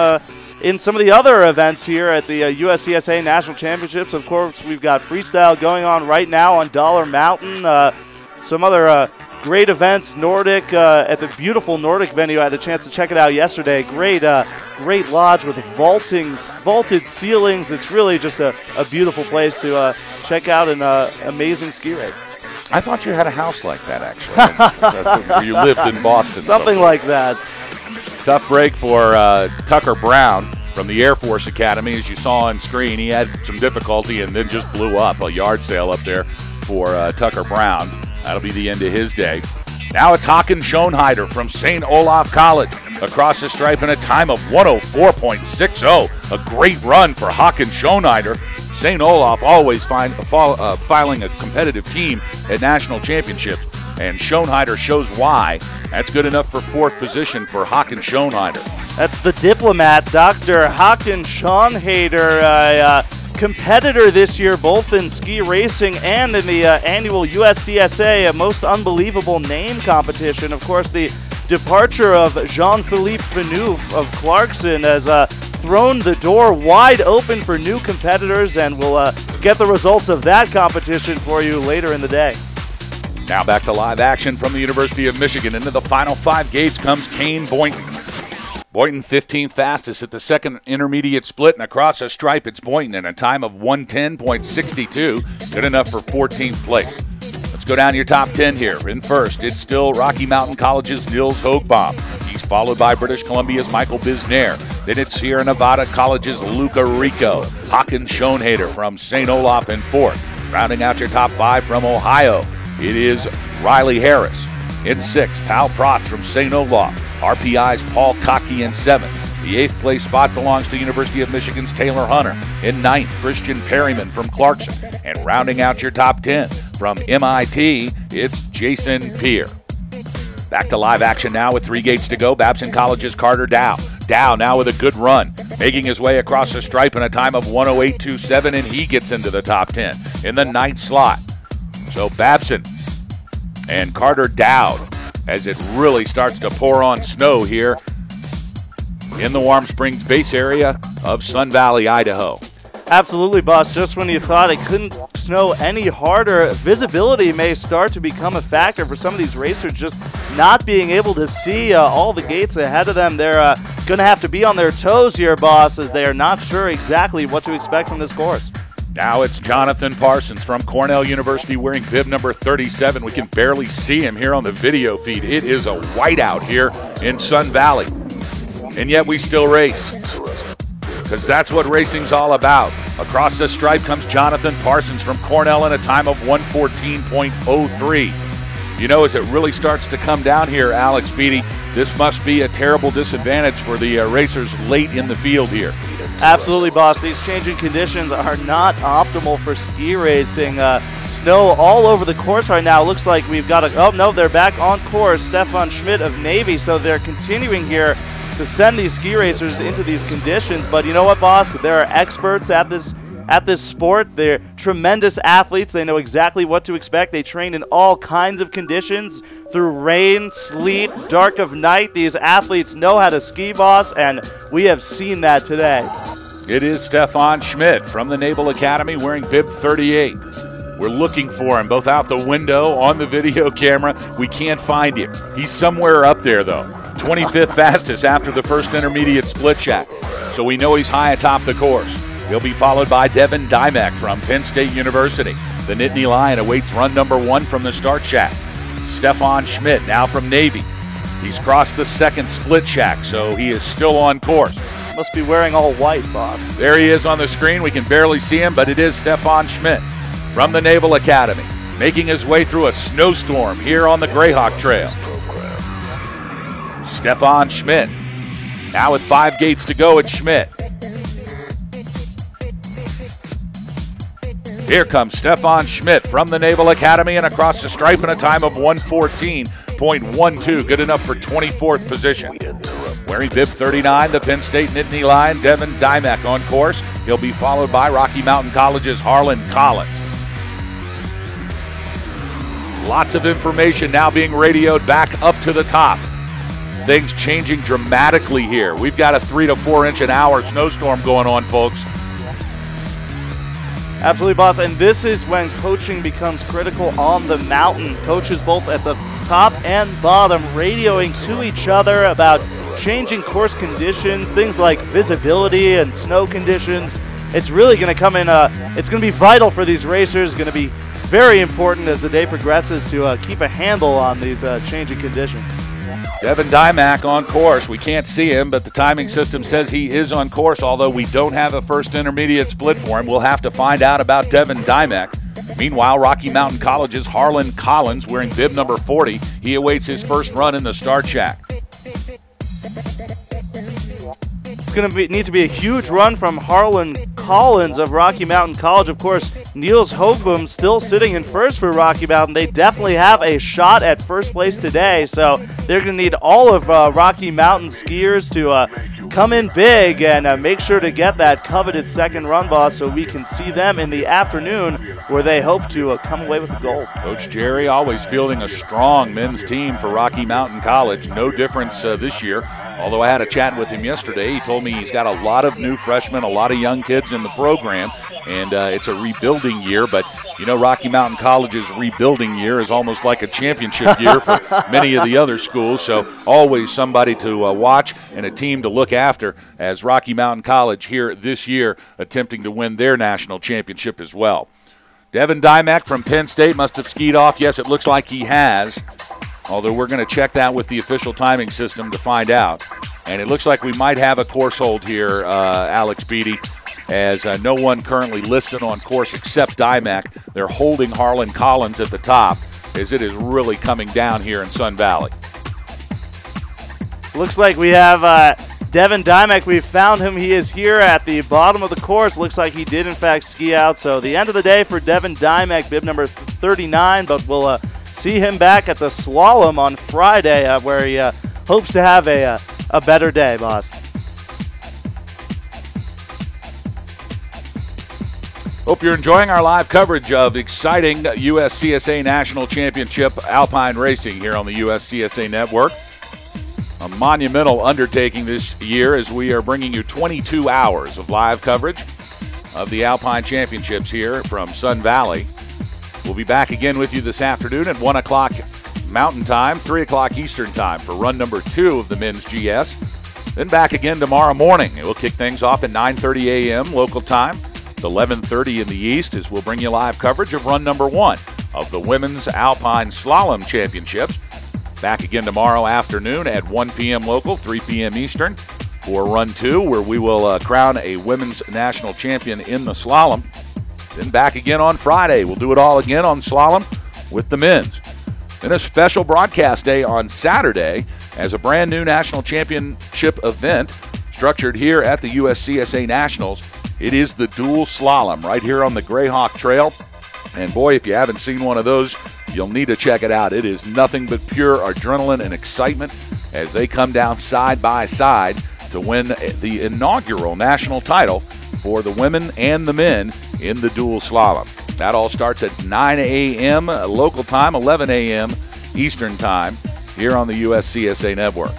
in some of the other events here at the USCSA National Championships. Of course, we've got freestyle going on right now on Dollar Mountain. Some other great events. Nordic at the beautiful Nordic venue. I had a chance to check it out yesterday. Great lodge with vaulted ceilings. It's really just a beautiful place to check out an amazing ski race. I thought you had a house like that, actually. You lived in Boston. Something like that. Tough break for Tucker Brown from the Air Force Academy. As you saw on screen, he had some difficulty and then just blew up. A yard sale up there for Tucker Brown. That'll be the end of his day. Now it's Håkon Schoenheider from St. Olaf College. Across the stripe in a time of 104.60. A great run for Håkon Schoenheider. St. Olaf always filing a competitive team at national championships, and Schoenheider shows why. That's good enough for fourth position for Håkon Schoenheider. That's the diplomat, Dr. Håkon Schoenheider, a competitor this year, both in ski racing and in the annual USCSA, a most unbelievable name competition. Of course, the departure of Jean-Philippe Phaneuf of Clarkson has thrown the door wide open for new competitors, and we'll get the results of that competition for you later in the day. Now back to live action from the University of Michigan. Into the final 5 gates comes Kane Boynton. Boynton 15th fastest at the second intermediate split, and across a stripe it's Boynton in a time of 110.62, good enough for 14th place. Let's go down to your top 10 here. In first, it's still Rocky Mountain College's Nils Hoogbaum. He's followed by British Columbia's Michael Bisnair. Then it's Sierra Nevada College's Luca Rico. Håkon Schoenheider from St. Olaf in fourth. Rounding out your top 5 from Ohio, it is Riley Harris. In sixth, Pal Protz from St. Olaf. RPI's Paul Cockey in seventh. The 8th place spot belongs to University of Michigan's Taylor Hunter. In ninth, Christian Perryman from Clarkson. And rounding out your top 10 from MIT, it's Jason Peer. Back to live action now with 3 gates to go. Babson College's Carter Dow. Dow now with a good run, making his way across the stripe in a time of 108.27, and he gets into the top 10 in the 9th slot. So Babson and Carter Dowd as it really starts to pour on snow here in the Warm Springs base area of Sun Valley, Idaho. Absolutely, boss. Just when you thought it couldn't snow any harder, visibility may start to become a factor for some of these racers, just not being able to see all the gates ahead of them. They're going to have to be on their toes here, boss, as they are not sure exactly what to expect from this course. Now it's Jonathan Parsons from Cornell University wearing bib number 37. We can barely see him here on the video feed. It is a whiteout here in Sun Valley. And yet we still race, because that's what racing's all about. Across the stripe comes Jonathan Parsons from Cornell in a time of 114.03. You know, as it really starts to come down here, Alex Beatty, this must be a terrible disadvantage for the racers late in the field here. Absolutely, boss. These changing conditions are not optimal for ski racing. Snow all over the course right now. Looks like we've got oh no, they're back on course. Stefan Schmidt of Navy, so they're continuing here to send these ski racers into these conditions. But you know what, boss? There are experts at this sport. They're tremendous athletes. They know exactly what to expect. They train in all kinds of conditions, through rain, sleet, dark of night. These athletes know how to ski, boss, and we have seen that today. It is Stefan Schmidt from the Naval Academy wearing bib 38. We're looking for him both out the window, on the video camera. We can't find him. He's somewhere up there, though. 25th fastest after the first intermediate split shack. So we know he's high atop the course. He'll be followed by Devin Dymek from Penn State University. The Nittany Lion awaits run number 1 from the start shack. Stefan Schmidt now from Navy. He's crossed the second split shack, so he is still on course. Must be wearing all white, Bob. There he is on the screen. We can barely see him, but it is Stefan Schmidt from the Naval Academy, making his way through a snowstorm here on the Greyhawk Trail. Stefan Schmidt. Now with 5 gates to go, it's Schmidt. Here comes Stefan Schmidt from the Naval Academy and across the stripe in a time of 114.12, good enough for 24th position. Wearing bib 39, the Penn State Nittany Lion, Devin Dymek on course. He'll be followed by Rocky Mountain College's Harlan Collins. Lots of information now being radioed back up to the top. Things changing dramatically here. We've got a 3 to 4 inch an hour snowstorm going on, folks. Absolutely, boss. And this is when coaching becomes critical on the mountain. Coaches both at the top and bottom radioing to each other about changing course conditions, things like visibility and snow conditions. It's really going to come in, it's going to be vital for these racers, going to be very important as the day progresses to keep a handle on these changing conditions. Devin Dymack on course. We can't see him, but the timing system says he is on course, although we don't have a first intermediate split for him. We'll have to find out about Devin Dymack. Meanwhile, Rocky Mountain College's Harlan Collins wearing bib number 40. He awaits his first run in the start shack. It's going to need to be a huge run from Harlan Collins of Rocky Mountain College. Of course, Niels Hogbom still sitting in first for Rocky Mountain. They definitely have a shot at first place today, so they're going to need all of Rocky Mountain skiers to come in big and make sure to get that coveted second run, boss, so we can see them in the afternoon where they hope to come away with the gold. Coach Jerry always fielding a strong men's team for Rocky Mountain College. No difference this year. Although I had a chat with him yesterday, he told me he's got a lot of new freshmen, a lot of young kids in the program, and it's a rebuilding year. But, you know, Rocky Mountain College's rebuilding year is almost like a championship year for many of the other schools. So always somebody to watch and a team to look after as Rocky Mountain College here this year attempting to win their national championship as well. Devin Dymack from Penn State must have skied off. Yes, it looks like he has. Although we're going to check that with the official timing system to find out. And it looks like we might have a course hold here, Alex Beatty, as no one currently listed on course except Dymack. They're holding Harlan Collins at the top as it is really coming down here in Sun Valley. Looks like we have Devin Dymack. We found him. He is here at the bottom of the course. Looks like he did, in fact, ski out. So the end of the day for Devin Dymack, bib number 39, but we'll see him back at the slalom on Friday where he hopes to have a better day, boss. Hope you're enjoying our live coverage of exciting USCSA National Championship Alpine Racing here on the USCSA Network. A monumental undertaking this year as we are bringing you 22 hours of live coverage of the Alpine Championships here from Sun Valley. We'll be back again with you this afternoon at 1 o'clock Mountain Time, 3 o'clock Eastern Time for run number 2 of the men's GS. Then back again tomorrow morning. We'll kick things off at 9:30 a.m. local time. It's 11:30 in the East as we'll bring you live coverage of run number 1 of the Women's Alpine Slalom Championships. Back again tomorrow afternoon at 1 p.m. local, 3 p.m. Eastern for run 2, where we will crown a women's national champion in the slalom. Then back again on Friday. We'll do it all again on slalom with the men's. Then a special broadcast day on Saturday as a brand new national championship event structured here at the USCSA Nationals. It is the dual slalom right here on the Greyhawk Trail. And boy, if you haven't seen one of those, you'll need to check it out. It is nothing but pure adrenaline and excitement as they come down side by side to win the inaugural national title for the women and the men in the dual slalom. That all starts at 9 a.m. local time, 11 a.m. Eastern time here on the USCSA Network.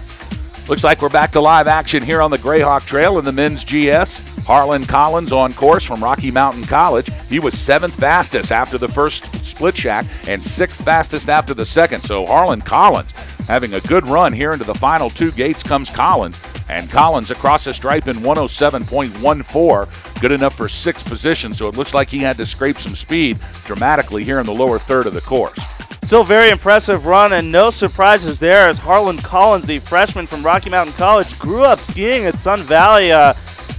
Looks like we're back to live action here on the Greyhawk Trail in the men's GS. Harlan Collins on course from Rocky Mountain College. He was 7th fastest after the first split shack and 6th fastest after the second. So Harlan Collins having a good run here into the final 2 gates comes Collins. And Collins across the stripe in 107.14, good enough for 6th position. So it looks like he had to scrape some speed dramatically here in the lower third of the course. Still very impressive run, and no surprises there as Harlan Collins, the freshman from Rocky Mountain College, grew up skiing at Sun Valley,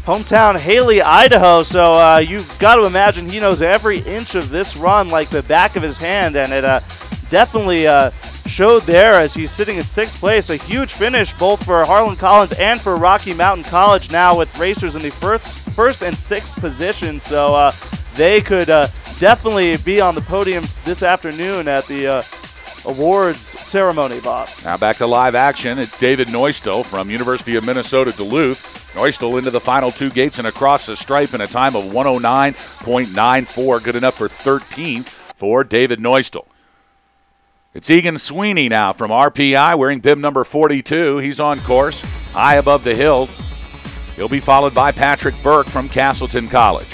hometown Haley, Idaho. So you've got to imagine he knows every inch of this run like the back of his hand, and it definitely showed there as he's sitting in 6th place. A huge finish both for Harlan Collins and for Rocky Mountain College now with racers in the first and 6th position. So they could definitely be on the podium this afternoon at the awards ceremony, Bob. Now back to live action. It's David Neustel from University of Minnesota Duluth. Neustel into the final 2 gates and across the stripe in a time of 109.94, good enough for 13th for David Neustel. It's Egan Sweeney now from RPI wearing bib number 42. He's on course, high above the hill. He'll be followed by Patrick Burke from Castleton College.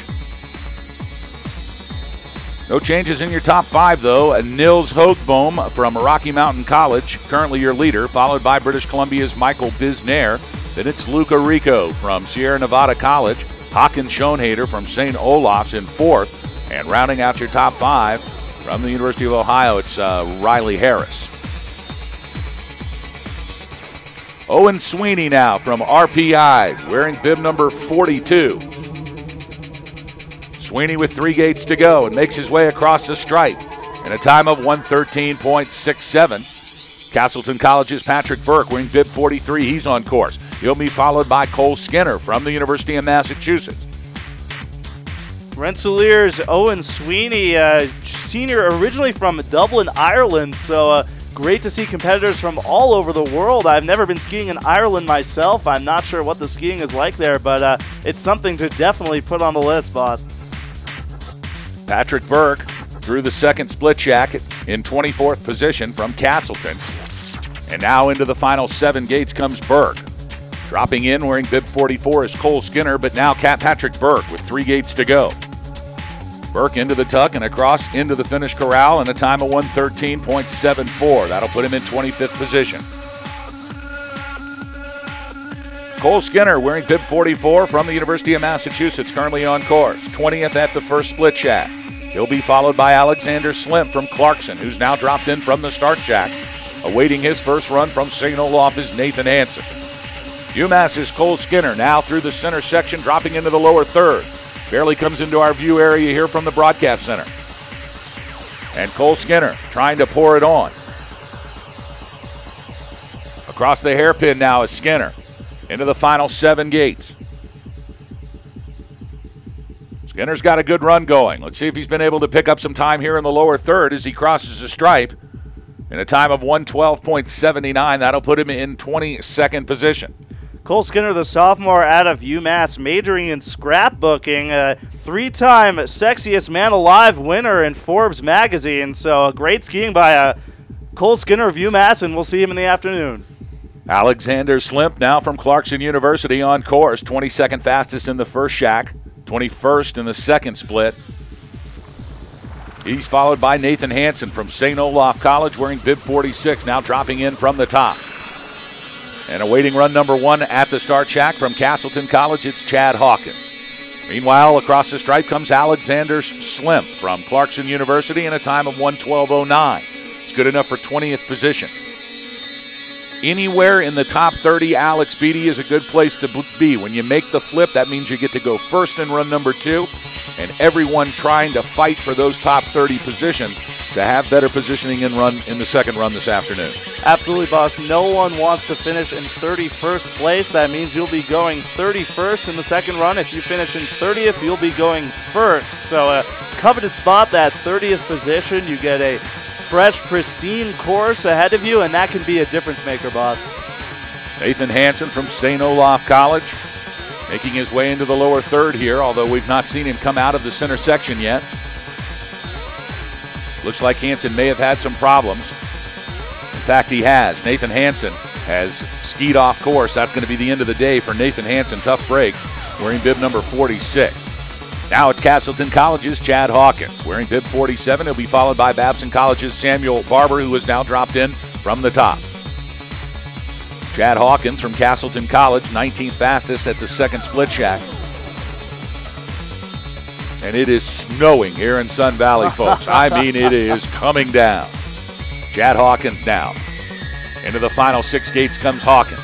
No changes in your top 5, though. Nils Hoogboom from Rocky Mountain College, currently your leader, followed by British Columbia's Michael Bisnair. Then it's Luca Rico from Sierra Nevada College, Hakan Schoenhader from St. Olaf's in 4th, and rounding out your top 5 from the University of Ohio, it's Riley Harris. Owen Sweeney now from RPI, wearing bib number 42. Sweeney with 3 gates to go and makes his way across the stripe in a time of 1:13.67. Castleton College's Patrick Burke wearing bib 43. He's on course. He'll be followed by Cole Skinner from the University of Massachusetts. Rensselaer's Owen Sweeney, senior originally from Dublin, Ireland. So great to see competitors from all over the world. I've never been skiing in Ireland myself. I'm not sure what the skiing is like there, but it's something to definitely put on the list, boss. Patrick Burke through the second split shack in 24th position from Castleton. And now into the final 7 gates comes Burke. Dropping in wearing bib 44 is Cole Skinner, but now Patrick Burke with 3 gates to go. Burke into the tuck and across into the finish corral in a time of 1:13.74. That'll put him in 25th position. Cole Skinner wearing bib 44 from the University of Massachusetts, currently on course, 20th at the first split shack. He'll be followed by Alexander Slimp from Clarkson, who's now dropped in from the start shack. Awaiting his first run from St. Olaf is Nathan Hansen. UMass's Cole Skinner now through the center section, dropping into the lower third. Barely comes into our view area here from the broadcast center. And Cole Skinner trying to pour it on. Across the hairpin now is Skinner into the final 7 gates. Skinner's got a good run going. Let's see if he's been able to pick up some time here in the lower third as he crosses the stripe. In a time of 1:12.79, that'll put him in 22nd position. Cole Skinner, the sophomore out of UMass, majoring in scrapbooking, 3-time Sexiest Man Alive winner in Forbes magazine. So great skiing by Cole Skinner of UMass, and we'll see him in the afternoon. Alexander Slimp now from Clarkson University on course, 22nd fastest in the first shack, 21st in the second split. He's followed by Nathan Hansen from St. Olaf College wearing bib 46, now dropping in from the top. And awaiting run number 1 at the start shack from Castleton College, it's Chad Hawkins. Meanwhile, across the stripe comes Alexander Slimp from Clarkson University in a time of 1:12.09. It's good enough for 20th position. Anywhere in the top 30, Alex Beatty is a good place to be. When you make the flip, that means you get to go first in run number 2, and everyone trying to fight for those top 30 positions to have better positioning in the second run this afternoon. Absolutely, boss. No one wants to finish in 31st place. That means you'll be going 31st in the second run. If you finish in 30th, you'll be going first. So a coveted spot, that 30th position. You get a fresh, pristine course ahead of you, and that can be a difference maker, boss. Nathan Hansen from St. Olaf College making his way into the lower third here, although we've not seen him come out of the center section yet. Looks like Hansen may have had some problems. In fact, he has. Nathan Hansen has skied off course. That's going to be the end of the day for Nathan Hansen. Tough break, wearing bib number 46. Now it's Castleton College's Chad Hawkins wearing bib 47. He'll be followed by Babson College's Samuel Barber, who has now dropped in from the top. Chad Hawkins from Castleton College, 19th fastest at the second split shack. And it is snowing here in Sun Valley, folks. I mean, it is coming down. Chad Hawkins now. Into the final 6 gates comes Hawkins.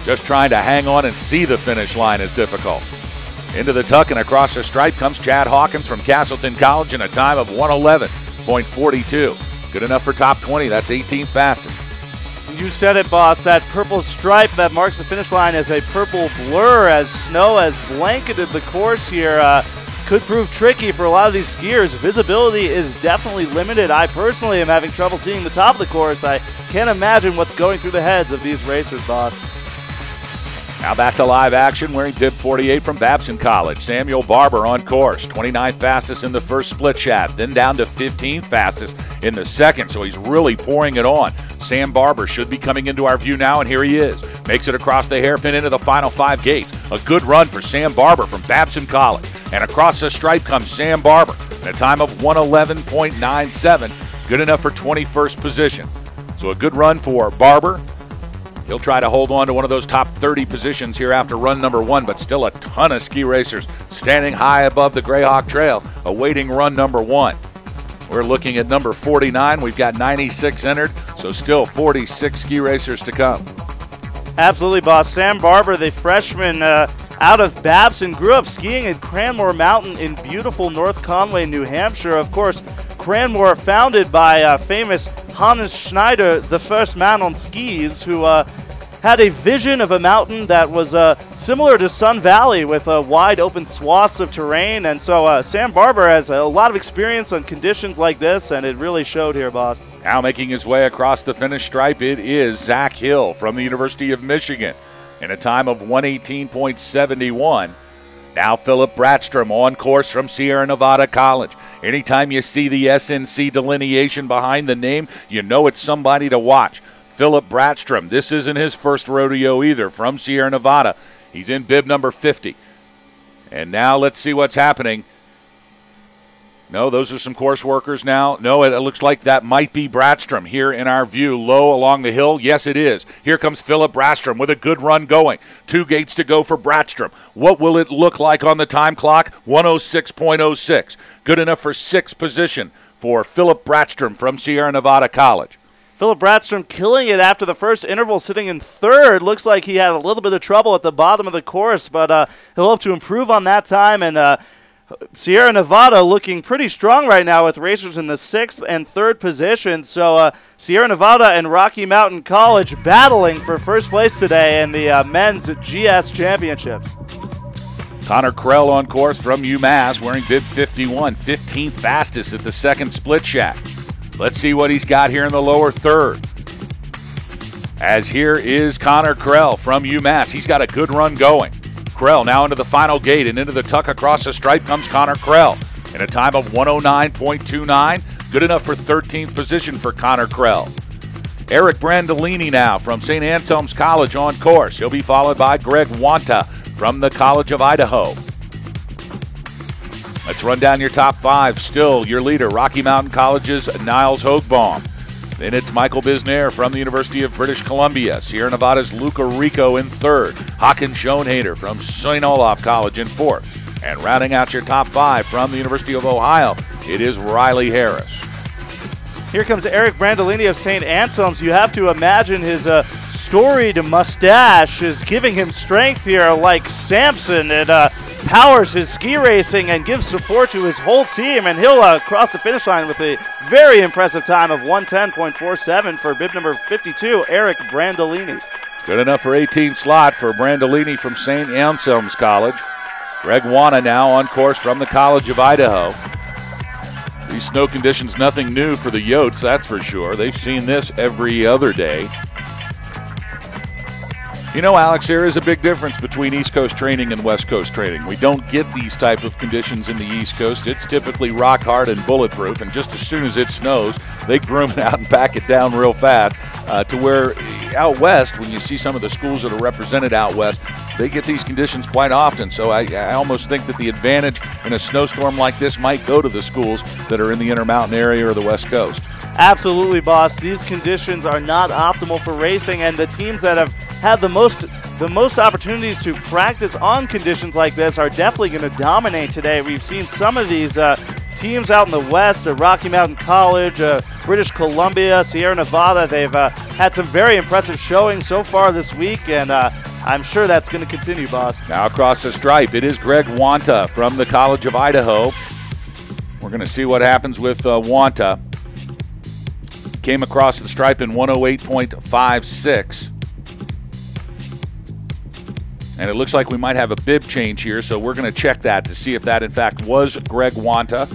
Just trying to hang on and see the finish line is difficult. Into the tuck and across the stripe comes Chad Hawkins from Castleton College in a time of 1:11.42. Good enough for top 20. That's 18th fastest. You said it, boss. That purple stripe that marks the finish line is a purple blur as snow has blanketed the course here. Could prove tricky for a lot of these skiers. Visibility is definitely limited. I personally am having trouble seeing the top of the course. I can't imagine what's going through the heads of these racers, boss. Now back to live action, wearing bib 48 from Babson College. Samuel Barber on course, 29th fastest in the first split shaft, then down to 15th fastest in the second, so he's really pouring it on. Sam Barber should be coming into our view now, and here he is. Makes it across the hairpin into the final 5 gates. A good run for Sam Barber from Babson College. And across the stripe comes Sam Barber. and a time of 111.97, good enough for 21st position. So a good run for Barber. He'll try to hold on to one of those top 30 positions here after run number 1, but still a ton of ski racers standing high above the Greyhawk Trail, awaiting run number 1. We're looking at number 49. We've got 96 entered, so still 46 ski racers to come. Absolutely, boss. Sam Barber, the freshman out of Babson, grew up skiing at Cranmore Mountain in beautiful North Conway, New Hampshire. Of course, Cranmore founded by famous Hannes Schneider, the first man on skis, who had a vision of a mountain that was similar to Sun Valley with wide open swaths of terrain. And so Sam Barber has a lot of experience on conditions like this, and it really showed here, boss. Now making his way across the finish stripe, it is Zach Hill from the University of Michigan in a time of 118.71. Now Philip Bratstrom on course from Sierra Nevada College. Anytime you see the SNC delineation behind the name, you know it's somebody to watch. Philip Bratstrom, this isn't his first rodeo either, from Sierra Nevada. He's in bib number 50. And now let's see what's happening. No, those are some course workers now. No, it looks like that might be Bratstrom here in our view, low along the hill. Yes, it is. Here comes Philip Bratstrom with a good run going. 2 gates to go for Bratstrom. What will it look like on the time clock? 106.06. Good enough for 6th position for Philip Bratstrom from Sierra Nevada College. Philip Bratstrom killing it after the first interval, sitting in 3rd. Looks like he had a little bit of trouble at the bottom of the course, but he'll hope to improve on that time. And Sierra Nevada looking pretty strong right now with racers in the 6th and 3rd position. So Sierra Nevada and Rocky Mountain College battling for first place today in the men's GS championships. Connor Krell on course from UMass wearing bib 51, 15th fastest at the 2nd split shack. Let's see what he's got here in the lower 3rd. As here is Connor Krell from UMass. He's got a good run going. Krell now into the final gate, and into the tuck across the stripe comes Connor Krell in a time of 109.29. Good enough for 13th position for Connor Krell. Eric Brandolini now from St. Anselm's College on course. He'll be followed by Greg Wanta from the College of Idaho. Let's run down your top 5. Still your leader, Rocky Mountain College's Niles Hoagbaum. Then it's Michael Bisnair from the University of British Columbia. Sierra Nevada's Luca Rico in 3rd. Hakan Schoenhader from St. Olaf College in 4th. And rounding out your top 5 from the University of Ohio, it is Riley Harris. Here comes Eric Brandolini of St. Anselm's. You have to imagine his storied mustache is giving him strength here like Samson. It powers his ski racing and gives support to his whole team, and he'll cross the finish line with a very impressive time of 110.47 for bib number 52, Eric Brandolini. Good enough for 18th slot for Brandolini from St. Anselm's College. Greg Wanta now on course from the College of Idaho. These snow conditions, nothing new for the Yotes, that's for sure. They've seen this every other day. You know, Alex, there is a big difference between East Coast training and West Coast training. We don't get these type of conditions in the East Coast. It's typically rock hard and bulletproof, and just as soon as it snows, they groom it out and pack it down real fast to where out west, when you see some of the schools that are represented out west, they get these conditions quite often. So I almost think that the advantage in a snowstorm like this might go to the schools that are in the Intermountain area or the West Coast. Absolutely, boss. These conditions are not optimal for racing, and the teams that have had the most opportunities to practice on conditions like this are definitely going to dominate today. We've seen some of these teams out in the West, Rocky Mountain College, British Columbia, Sierra Nevada. They've had some very impressive showings so far this week, and I'm sure that's going to continue, boss. Now across the stripe, it is Greg Wanta from the College of Idaho. We're going to see what happens with Wanta. Came across the stripe in 108.56. And it looks like we might have a bib change here, so we're going to check that to see if that, in fact, was Greg Wanta.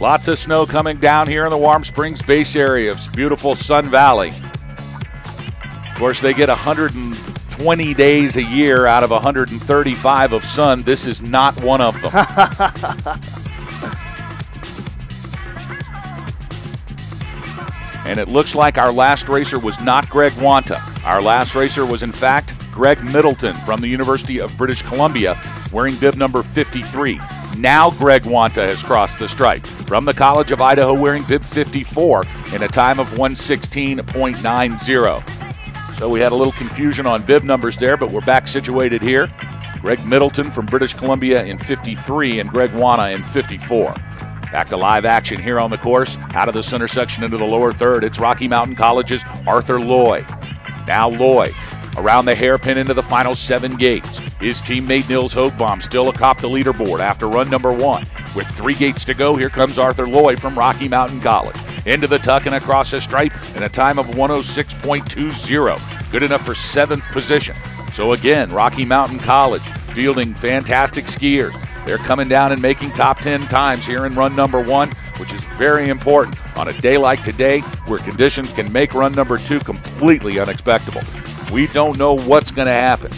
Lots of snow coming down here in the Warm Springs base area of beautiful Sun Valley. Of course, they get 120 days a year out of 135 of sun. This is not one of them. And it looks like our last racer was not Greg Wanta. Our last racer was, in fact, Greg Middleton from the University of British Columbia, wearing bib number 53. Now Greg Wanta has crossed the stripe from the College of Idaho, wearing bib 54 in a time of 1:16.90. So we had a little confusion on bib numbers there, but we're back situated here. Greg Middleton from British Columbia in 53 and Greg Wanta in 54. Back to live action here on the course. Out of the center section into the lower third, it's Rocky Mountain College's Arthur Loy. Now Loy around the hairpin into the final 7 gates. His teammate Nils Hoogbaum still atop the leaderboard after run number 1. With 3 gates to go, here comes Arthur Loy from Rocky Mountain College. Into the tuck and across the stripe in a time of 106.20. Good enough for 7th position. So again, Rocky Mountain College fielding fantastic skiers. They're coming down and making top 10 times here in run number 1, which is very important on a day like today where conditions can make run number 2 completely unexpected. We don't know what's going to happen.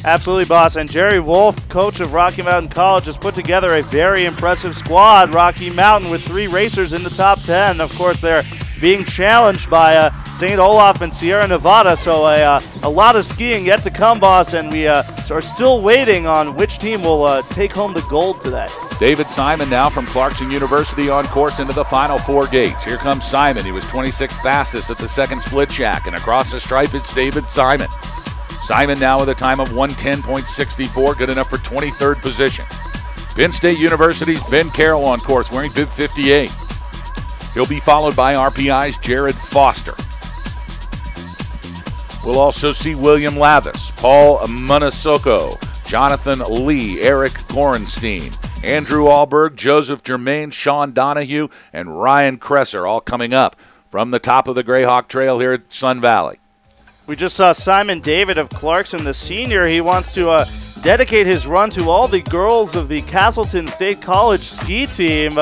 Absolutely, boss. And Jerry Wolf, coach of Rocky Mountain College, has put together a very impressive squad. Rocky Mountain with 3 racers in the top 10. Of course, they're being challenged by St. Olaf and Sierra Nevada. So a lot of skiing yet to come, boss. And we are still waiting on which team will take home the gold today. David Simon now from Clarkson University on course into the final 4 gates. Here comes Simon. He was 26th fastest at the second split shack. And across the stripe, it's David Simon. Simon now with a time of 1:10.64, good enough for 23rd position. Penn State University's Ben Carroll on course, wearing bib 58. He'll be followed by RPI's Jared Foster. We'll also see William Lavis, Paul Munasoko, Jonathan Lee, Eric Gorenstein, Andrew Alberg, Joseph Germain, Sean Donahue, and Ryan Kresser all coming up from the top of the Greyhawk Trail here at Sun Valley. We just saw Simon David of Clarkson, the senior. He wants to dedicate his run to all the girls of the Castleton State College ski team.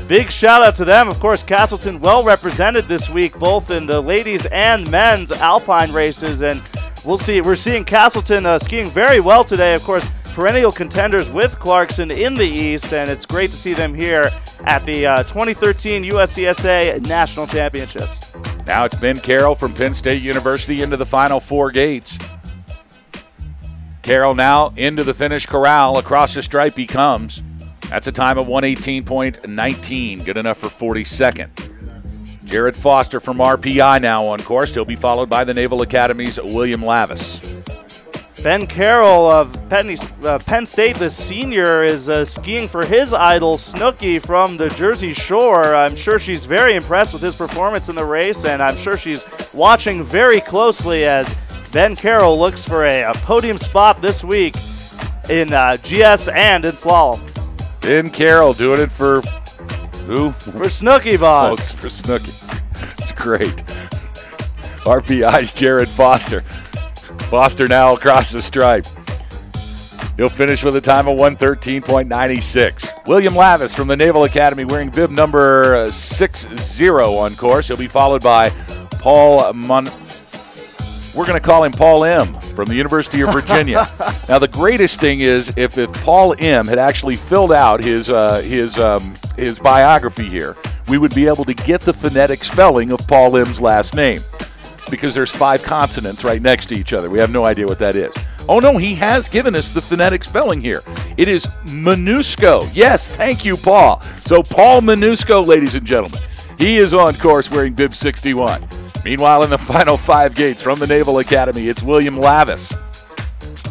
Big shout out to them. Of course, Castleton well represented this week, both in the ladies and men's alpine races. And we'll see. We're seeing Castleton skiing very well today. Of course, perennial contenders with Clarkson in the East, and it's great to see them here at the 2013 USCSA National Championships. Now it's Ben Carroll from Penn State University into the final 4 gates. Carroll now into the finish corral. Across the stripe he comes. That's a time of 1:18.19, good enough for 42nd. Jared Foster from RPI now on course. He'll be followed by the Naval Academy's William Lavis. Ben Carroll of Penn State, the senior, is skiing for his idol, Snooki, from the Jersey Shore. I'm sure she's very impressed with his performance in the race, and I'm sure she's watching very closely as Ben Carroll looks for a podium spot this week in GS and in slalom. Ben Carroll doing it for who? For Snooki, boss. Oh, it's for Snooki. It's great. RPI's Jared Foster. Foster now across the stripe. He'll finish with a time of 1:13.96. William Lavis from the Naval Academy wearing bib number 60 on course. He'll be followed by Paul We're going to call him Paul M. from the University of Virginia. Now, the greatest thing is if Paul M. had actually filled out his biography here, we would be able to get the phonetic spelling of Paul M.'s last name, because there's 5 consonants right next to each other. We have no idea what that is. Oh, no, he has given us the phonetic spelling here. It is Minusco. Yes, thank you, Paul. So Paul Minusco, ladies and gentlemen. He is on course wearing bib 61. Meanwhile, in the final 5 gates from the Naval Academy, it's William Lavis.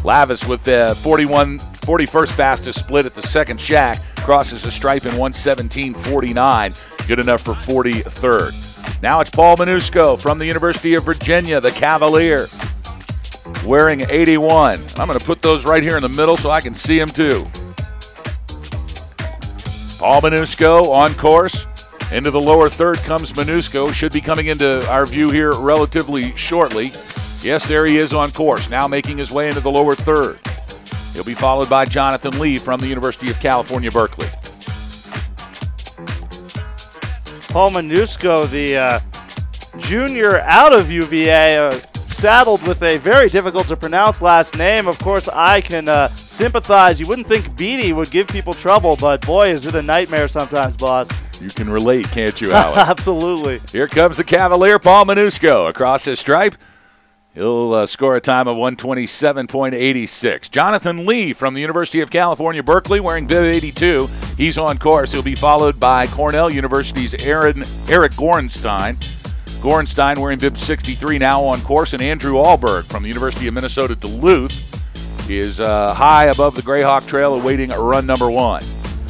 Lavis with the 41st fastest split at the second shack. Crosses the stripe in 1:17.49. Good enough for 43rd. Now it's Paul Minusco from the University of Virginia, the Cavalier, wearing 81. I'm going to put those right here in the middle so I can see them too. Paul Minusco on course. Into the lower third comes Minusco. Should be coming into our view here relatively shortly. Yes, there he is on course, now making his way into the lower third. He'll be followed by Jonathan Lee from the University of California, Berkeley. Paul Minusco, the junior out of UVA, saddled with a very difficult to pronounce last name. Of course, I can sympathize. You wouldn't think Beatty would give people trouble, but boy, is it a nightmare sometimes, boss. You can relate, can't you, Alan? Absolutely. Here comes the Cavalier, Paul Minusco, across his stripe. He'll score a time of 127.86. Jonathan Lee from the University of California, Berkeley, wearing bib 82. He's on course. He'll be followed by Cornell University's Eric Gorenstein. Gorenstein wearing bib 63 now on course. And Andrew Alberg from the University of Minnesota Duluth is high above the Greyhawk Trail awaiting run number 1.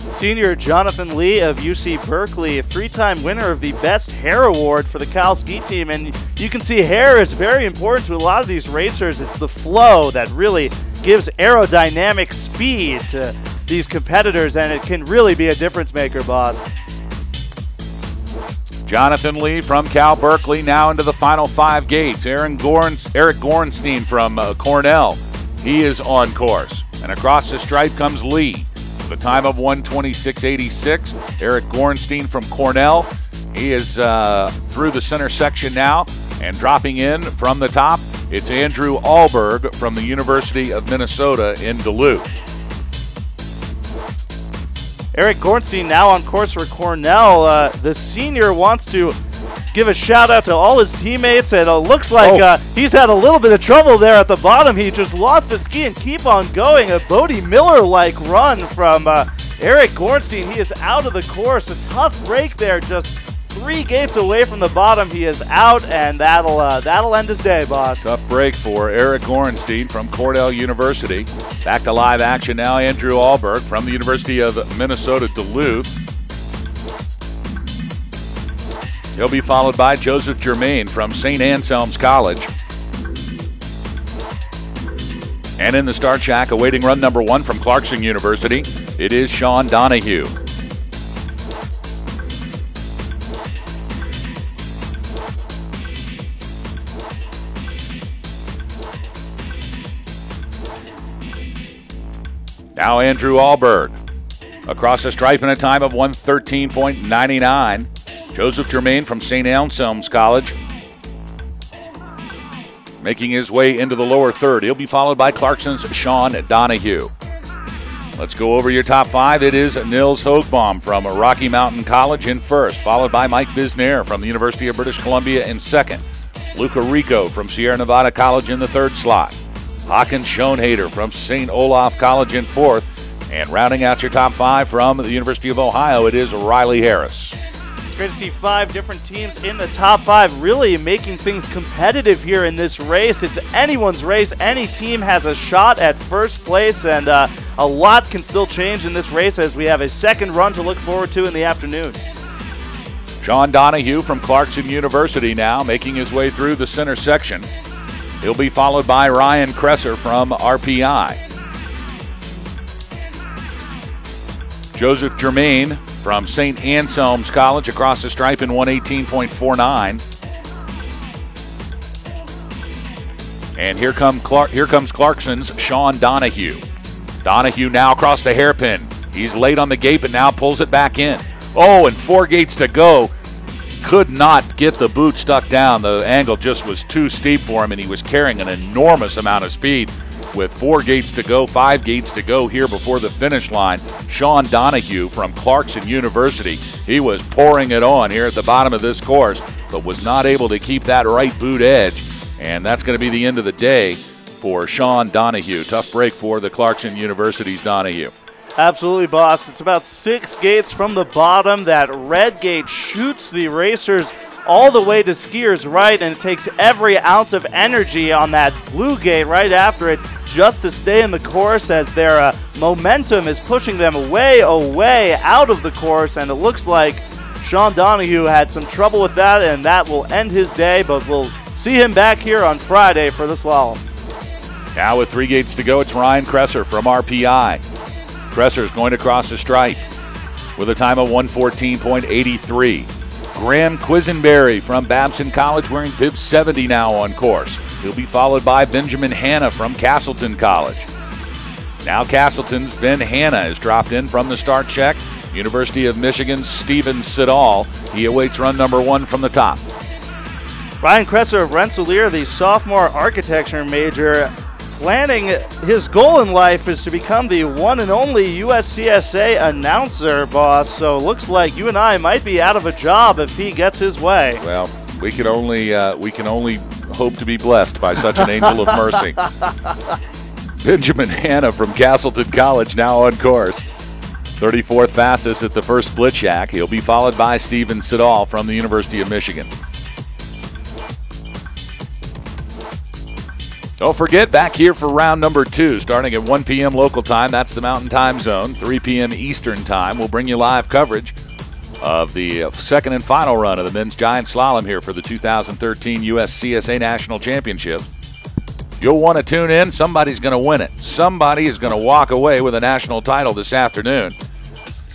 Senior Jonathan Lee of UC Berkeley, a 3-time winner of the Best Hair Award for the Cal Ski Team. And you can see hair is very important to a lot of these racers. It's the flow that really gives aerodynamic speed to these competitors, and it can really be a difference maker, boss. Jonathan Lee from Cal Berkeley now into the final 5 gates. Eric Gorenstein from Cornell. He is on course. And across the stripe comes Lee. The time of 126.86. Eric Gorenstein from Cornell. He is through the center section now, and dropping in from the top, it's Andrew Alberg from the University of Minnesota in Duluth. Eric Gorenstein now on course for Cornell. The senior wants to give a shout out to all his teammates, and it looks like he's had a little bit of trouble there at the bottom. He just lost his ski and keep on going. A Bodie Miller-like run from Eric Gorenstein. He is out of the course. A tough break there, just 3 gates away from the bottom. He is out, and that'll end his day, boss. Tough break for Eric Gorenstein from Cornell University. Back to live action now. Andrew Alberg from the University of Minnesota Duluth. He'll be followed by Joseph Germain from St. Anselm's College. And in the start shack, awaiting run number 1 from Clarkson University, it is Sean Donahue. Now Andrew Alberg across the stripe in a time of 113.99. Joseph Germain from St. Anselm's College making his way into the lower third. He'll be followed by Clarkson's Sean Donahue. Let's go over your top 5. It is Nils Hoogbaum from Rocky Mountain College in first, followed by Mike Bisnair from the University of British Columbia in second. Luca Rico from Sierra Nevada College in the third slot. Håkan Schoenhader from St. Olaf College in fourth. And rounding out your top 5 from the University of Ohio, it is Riley Harris. It's great to see 5 different teams in the top 5, really making things competitive here in this race. It's anyone's race. Any team has a shot at first place, and a lot can still change in this race as we have a second run to look forward to in the afternoon. Sean Donahue from Clarkson University now making his way through the center section. He'll be followed by Ryan Kresser from RPI. Joseph Germain from St. Anselm's College across the stripe in 118.49. And here comes Clarkson's Sean Donahue. Donahue now across the hairpin. He's late on the gate, but now pulls it back in. Oh, and 4 gates to go. Could not get the boot stuck down. The angle just was too steep for him, and he was carrying an enormous amount of speed. With 4 gates to go, 5 gates to go here before the finish line, Sean Donahue from Clarkson University, he was pouring it on here at the bottom of this course, but was not able to keep that right boot edge, and that's going to be the end of the day for Sean Donahue. Tough break for the Clarkson University's Donahue. Absolutely, boss. It's about 6 gates from the bottom. That red gate shoots the racers all the way to skiers right, and it takes every ounce of energy on that blue gate right after it just to stay in the course, as their momentum is pushing them way away out of the course, and it looks like Sean Donahue had some trouble with that, and that will end his day, but we'll see him back here on Friday for the slalom. Now with 3 gates to go, it's Ryan Kresser from RPI. Kresser's going to cross the stripe with a time of 114.83. Graham Quisenberry from Babson College wearing bib 70 now on course. He'll be followed by Benjamin Hanna from Castleton College. Now Castleton's Ben Hanna is dropped in from the start check. University of Michigan's Steven Siddall. He awaits run number 1 from the top. Ryan Kresser of Rensselaer, the sophomore architecture major, planning his goal in life is to become the one and only USCSA announcer, boss. So looks like you and I might be out of a job if he gets his way. Well, we can only hope to be blessed by such an angel of mercy. Benjamin Hanna from Castleton College now on course. 34th fastest at the first split shack. He'll be followed by Steven Siddall from the University of Michigan. Don't forget, back here for round number 2, starting at 1 p.m. local time. That's the Mountain Time Zone, 3 p.m. Eastern Time. We'll bring you live coverage of the second and final run of the men's giant slalom here for the 2013 USCSA National Championship. You'll want to tune in. Somebody's going to win it. Somebody is going to walk away with a national title this afternoon.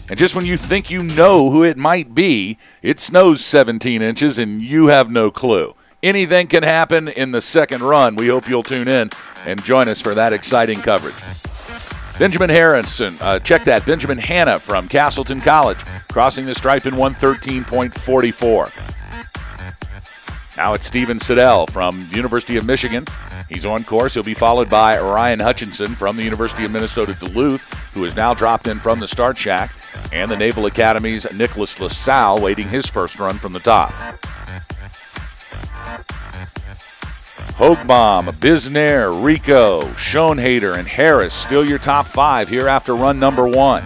And just when you think you know who it might be, it snows 17 inches and you have no clue. Anything can happen in the second run. We hope you'll tune in and join us for that exciting coverage. Benjamin Harrison, Benjamin Hanna from Castleton College, crossing the stripe in 1:13.44. Now it's Steven Siddall from the University of Michigan. He's on course. He'll be followed by Ryan Hutchinson from the University of Minnesota Duluth, who has now dropped in from the start shack, and the Naval Academy's Nicholas LaSalle waiting his first run from the top. Hoogbaum, Bisnair, Rico, Schoenhader, and Harris still your top 5 here after run number 1.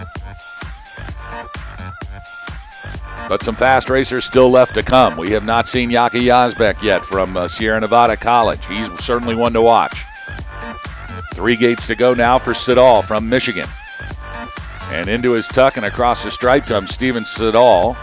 But some fast racers still left to come. We have not seen Yaki Yazbek yet from Sierra Nevada College. He's certainly one to watch. 3 gates to go now for Siddall from Michigan. And into his tuck and across the stripe comes Steven Siddall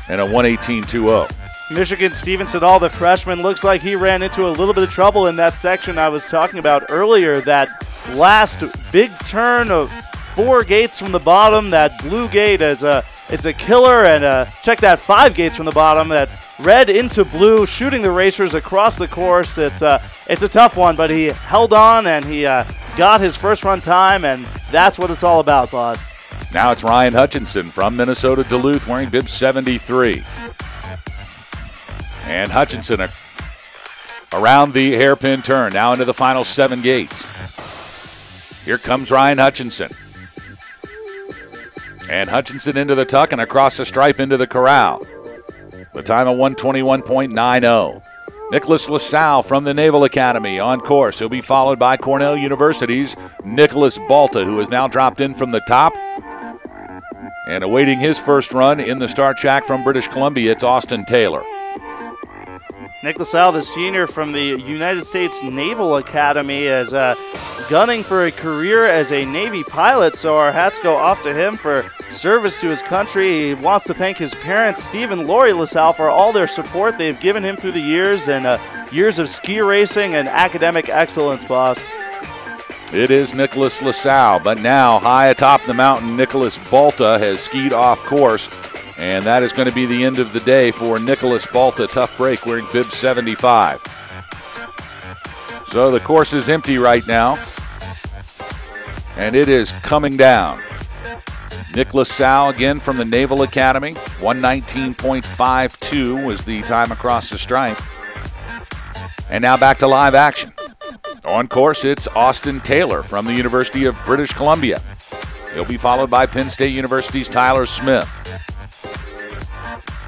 and a 1:18.20. Michigan Steven Siddall, the freshman, looks like he ran into a little bit of trouble in that section I was talking about earlier. That last big turn of 4 gates from the bottom, that blue gate it's a killer, and check that 5 gates from the bottom, that red into blue, shooting the racers across the course. It's a tough one, but he held on and he got his first run time, and that's what it's all about, boss. Now it's Ryan Hutchinson from Minnesota Duluth wearing bib 73. And Hutchinson around the hairpin turn, now into the final 7 gates. Here comes Ryan Hutchinson. And Hutchinson into the tuck and across the stripe into the corral. The time of 1:21.90. Nicholas LaSalle from the Naval Academy on course. He'll be followed by Cornell University's Nicholas Balta, who has now dropped in from the top. And awaiting his first run in the start shack from British Columbia, it's Austin Taylor. Nick LaSalle, the senior from the United States Naval Academy, is gunning for a career as a Navy pilot, so our hats go off to him for service to his country. He wants to thank his parents, Steve and Lori LaSalle, for all their support they've given him through the years, and years of ski racing and academic excellence, boss. It is Nicholas LaSalle, but now high atop the mountain, Nicholas Balta has skied off course. And that is going to be the end of the day for Nicholas Balta. Tough break wearing bib 75. So the course is empty right now. And it is coming down. Nicholas LaSalle again from the Naval Academy. 1:19.52 was the time across the stripe. And now back to live action. On course, it's Austin Taylor from the University of British Columbia. He'll be followed by Penn State University's Tyler Smith.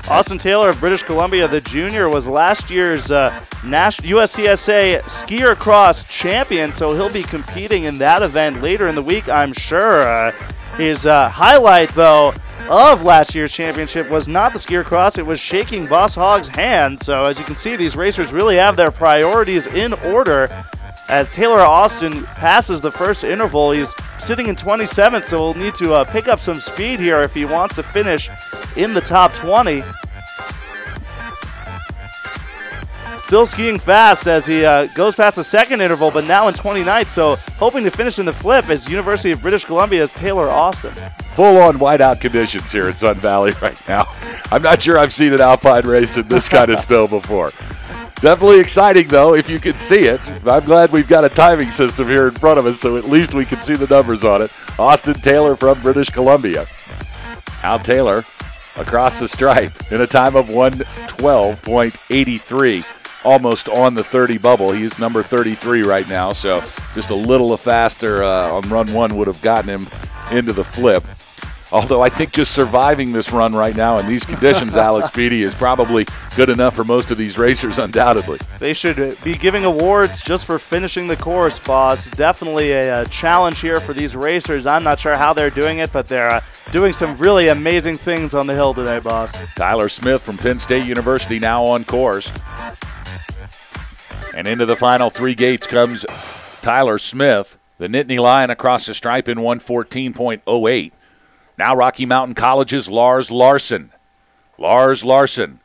Austin Taylor of British Columbia, the junior, was last year's USCSA skier cross champion, so he'll be competing in that event later in the week, I'm sure. His highlight, though, of last year's championship was not the skier cross, it was shaking Boss Hogg's hand. So as you can see, these racers really have their priorities in order. As Taylor Austin passes the first interval, he's sitting in 27th, so he'll need to pick up some speed here if he wants to finish in the top 20. Still skiing fast as he goes past the second interval, but now in 29th, so hoping to finish in the flip as University of British Columbia's Taylor Austin. Full-on whiteout conditions here at Sun Valley right now. I'm not sure I've seen an alpine race in this kind of snow before. Definitely exciting, though, if you can see it. I'm glad we've got a timing system here in front of us, so at least we can see the numbers on it. Austin Taylor from British Columbia. Al Taylor across the stripe in a time of 1:12.83, almost on the 30 bubble. He is number 33 right now, so just a little faster on run 1 would have gotten him into the flip. Although I think just surviving this run right now in these conditions, Alex Beatty, is probably good enough for most of these racers, undoubtedly. They should be giving awards just for finishing the course, boss. Definitely a challenge here for these racers. I'm not sure how they're doing it, but they're doing some really amazing things on the hill today, boss. Tyler Smith from Penn State University now on course. And into the final 3 gates comes Tyler Smith, the Nittany Lion across the stripe in 1:14.08. Now Rocky Mountain College's Lars Larson. Lars Larson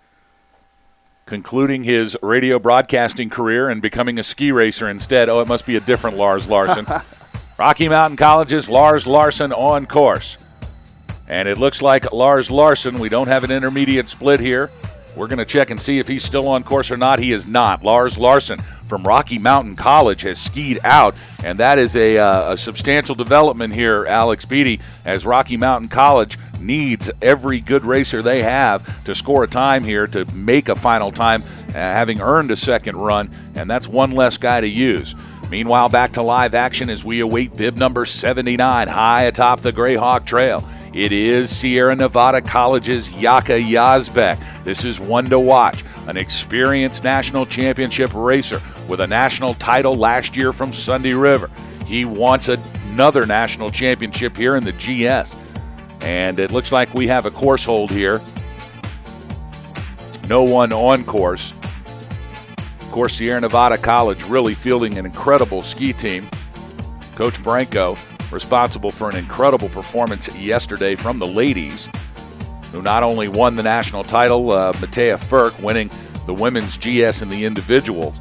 concluding his radio broadcasting career and becoming a ski racer instead. Oh, it must be a different Lars Larson. Rocky Mountain College's Lars Larson on course. And it looks like Lars Larson, we don't have an intermediate split here. We're going to check and see if he's still on course or not. He is not. Lars Larson from Rocky Mountain College has skied out, and that is a substantial development here, Alex Beatty, as Rocky Mountain College needs every good racer they have to score a time here to make a final time, having earned a second run, and that's one less guy to use. Meanwhile, back to live action as we await bib number 79 high atop the Greyhawk Trail. It is Sierra Nevada College's Yaka Yazbek. This is one to watch, an experienced national championship racer with a national title last year from Sunday River. He wants another national championship here in the GS. And it looks like we have a course hold here. No one on course. Of course, Sierra Nevada College really fielding an incredible ski team. Coach Branco responsible for an incredible performance yesterday from the ladies, who not only won the national title, Matea Furk winning the women's GS and the individuals,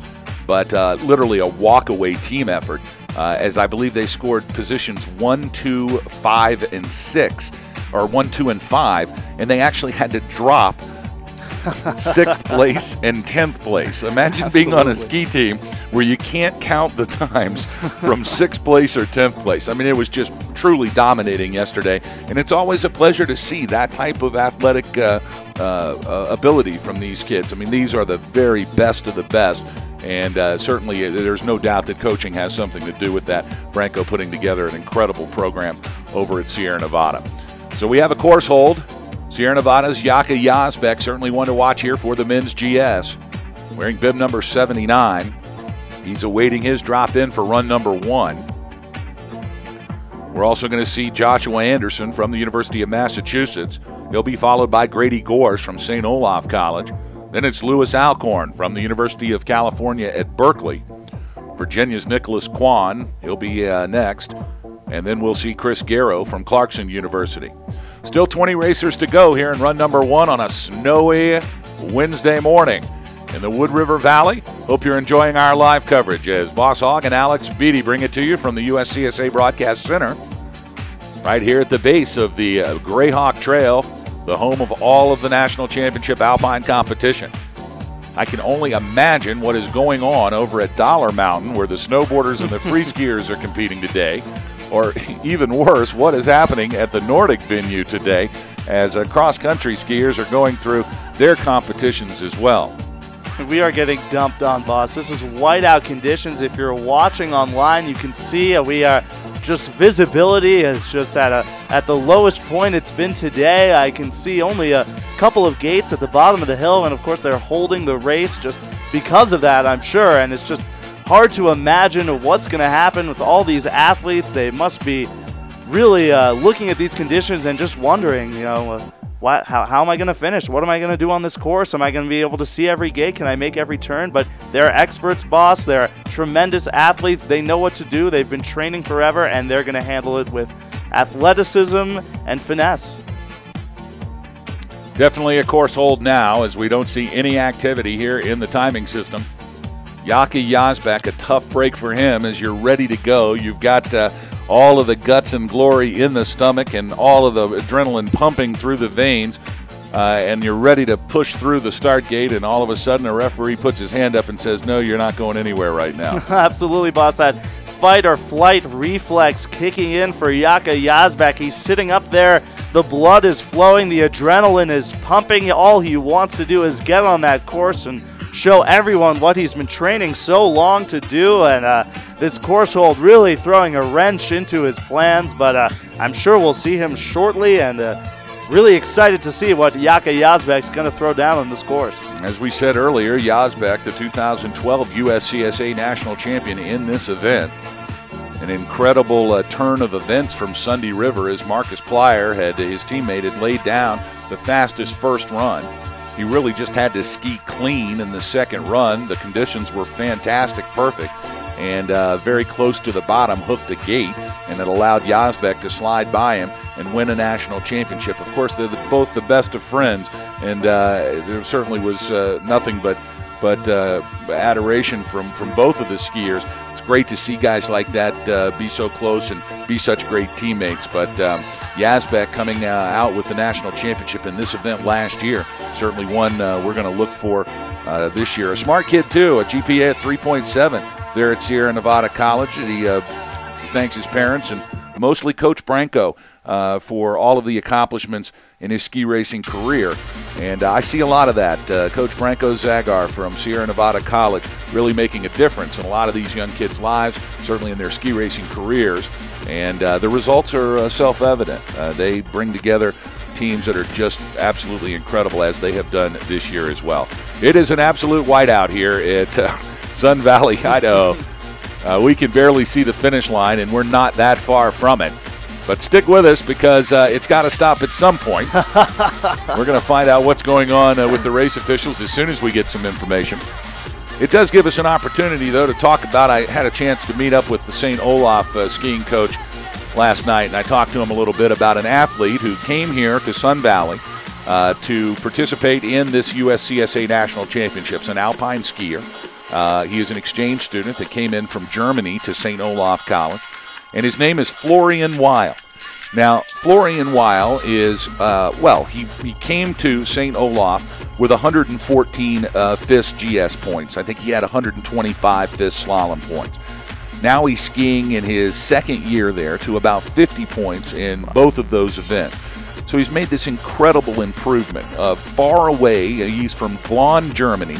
but literally a walk-away team effort, as I believe they scored positions 1, 2, 5, and 6, or 1, 2, and 5, and they actually had to drop 6th place and 10th place. Imagine being on a ski team where you can't count the times from 6th place or 10th place. I mean, it was just truly dominating yesterday, and it's always a pleasure to see that type of athletic ability from these kids. I mean, these are the very best of the best, and certainly there's no doubt that coaching has something to do with that. Branco putting together an incredible program over at Sierra Nevada. So we have a course hold. Sierra Nevada's Yaka Yazbek, certainly one to watch here for the men's GS. Wearing bib number 79. He's awaiting his drop in for run number 1. We're also going to see Joshua Anderson from the University of Massachusetts. He'll be followed by Grady Gores from St. Olaf College. Then it's Lewis Alcorn from the University of California at Berkeley. Virginia's Nicholas Kwan, he'll be next. And then we'll see Chris Garrow from Clarkson University. Still 20 racers to go here in run number 1 on a snowy Wednesday morning in the Wood River Valley. Hope you're enjoying our live coverage as Boss Hogg and Alex Beatty bring it to you from the USCSA Broadcast Center right here at the base of the Greyhawk Trail, the home of all of the National Championship Alpine competition. I can only imagine what is going on over at Dollar Mountain, where the snowboarders and the free skiers are competing today. Or even worse, what is happening at the Nordic venue today as cross-country skiers are going through their competitions as well. We are getting dumped on, boss. This is whiteout conditions. If you're watching online, you can see we are just visibility is just at the lowest point it's been today. I can see only a couple of gates at the bottom of the hill, and of course they're holding the race just because of that, I'm sure. And it's just hard to imagine what's going to happen with all these athletes. They must be really looking at these conditions and just wondering, how am I going to finish? What am I going to do on this course? Am I going to be able to see every gate? Can I make every turn? But they're experts, boss. They're tremendous athletes. They know what to do. They've been training forever, and they're going to handle it with athleticism and finesse. Definitely a course hold now, as we don't see any activity here in the timing system. Yaka Yazbek, a tough break for him as you're ready to go. You've got all of the guts and glory in the stomach and all of the adrenaline pumping through the veins, and you're ready to push through the start gate, and all of a sudden a referee puts his hand up and says, no, you're not going anywhere right now. Absolutely, boss. That fight or flight reflex kicking in for Yaka Yazbek. He's sitting up there. The blood is flowing. The adrenaline is pumping. All he wants to do is get on that course and show everyone what he's been training so long to do, and this course hold really throwing a wrench into his plans, but I'm sure we'll see him shortly, and really excited to see what Jaka Yazbek's going to throw down on this course. As we said earlier, Yazbek, the 2012 USCSA national champion in this event. An incredible turn of events from Sunday River as Marcus Plyer, his teammate, had laid down the fastest first run. He really just had to ski clean in the second run. The conditions were fantastic, perfect, and very close to the bottom, hooked a gate, and it allowed Yazbek to slide by him and win a national championship. Of course, they're both the best of friends, and there certainly was nothing but adoration from both of the skiers. It's great to see guys like that be so close and be such great teammates. But Yazbek coming out with the national championship in this event last year, certainly one we're going to look for this year. A smart kid, too, a GPA at 3.7 there at Sierra Nevada College. He thanks his parents and mostly Coach Branco for all of the accomplishments in his ski racing career. And I see a lot of that. Coach Branco Zagar from Sierra Nevada College really making a difference in a lot of these young kids' lives, certainly in their ski racing careers. And the results are self-evident. They bring together teams that are just absolutely incredible, as they have done this year as well. It is an absolute whiteout here at Sun Valley, Idaho. We can barely see the finish line, and we're not that far from it. But stick with us, because it's got to stop at some point. We're going to find out what's going on with the race officials as soon as we get some information. It does give us an opportunity, though, to talk about, I had a chance to meet up with the St. Olaf skiing coach last night, and I talked to him a little bit about an athlete who came here to Sun Valley to participate in this USCSA National Championships, an alpine skier. He is an exchange student that came in from Germany to St. Olaf College, and his name is Florian Weil. Now, Florian Weil is, he came to St. Olaf with 114 FIS GS points. I think he had 125 FIS slalom points. Now he's skiing in his second year there to about 50 points in both of those events. So he's made this incredible improvement. Far away, he's from Glonn, Germany.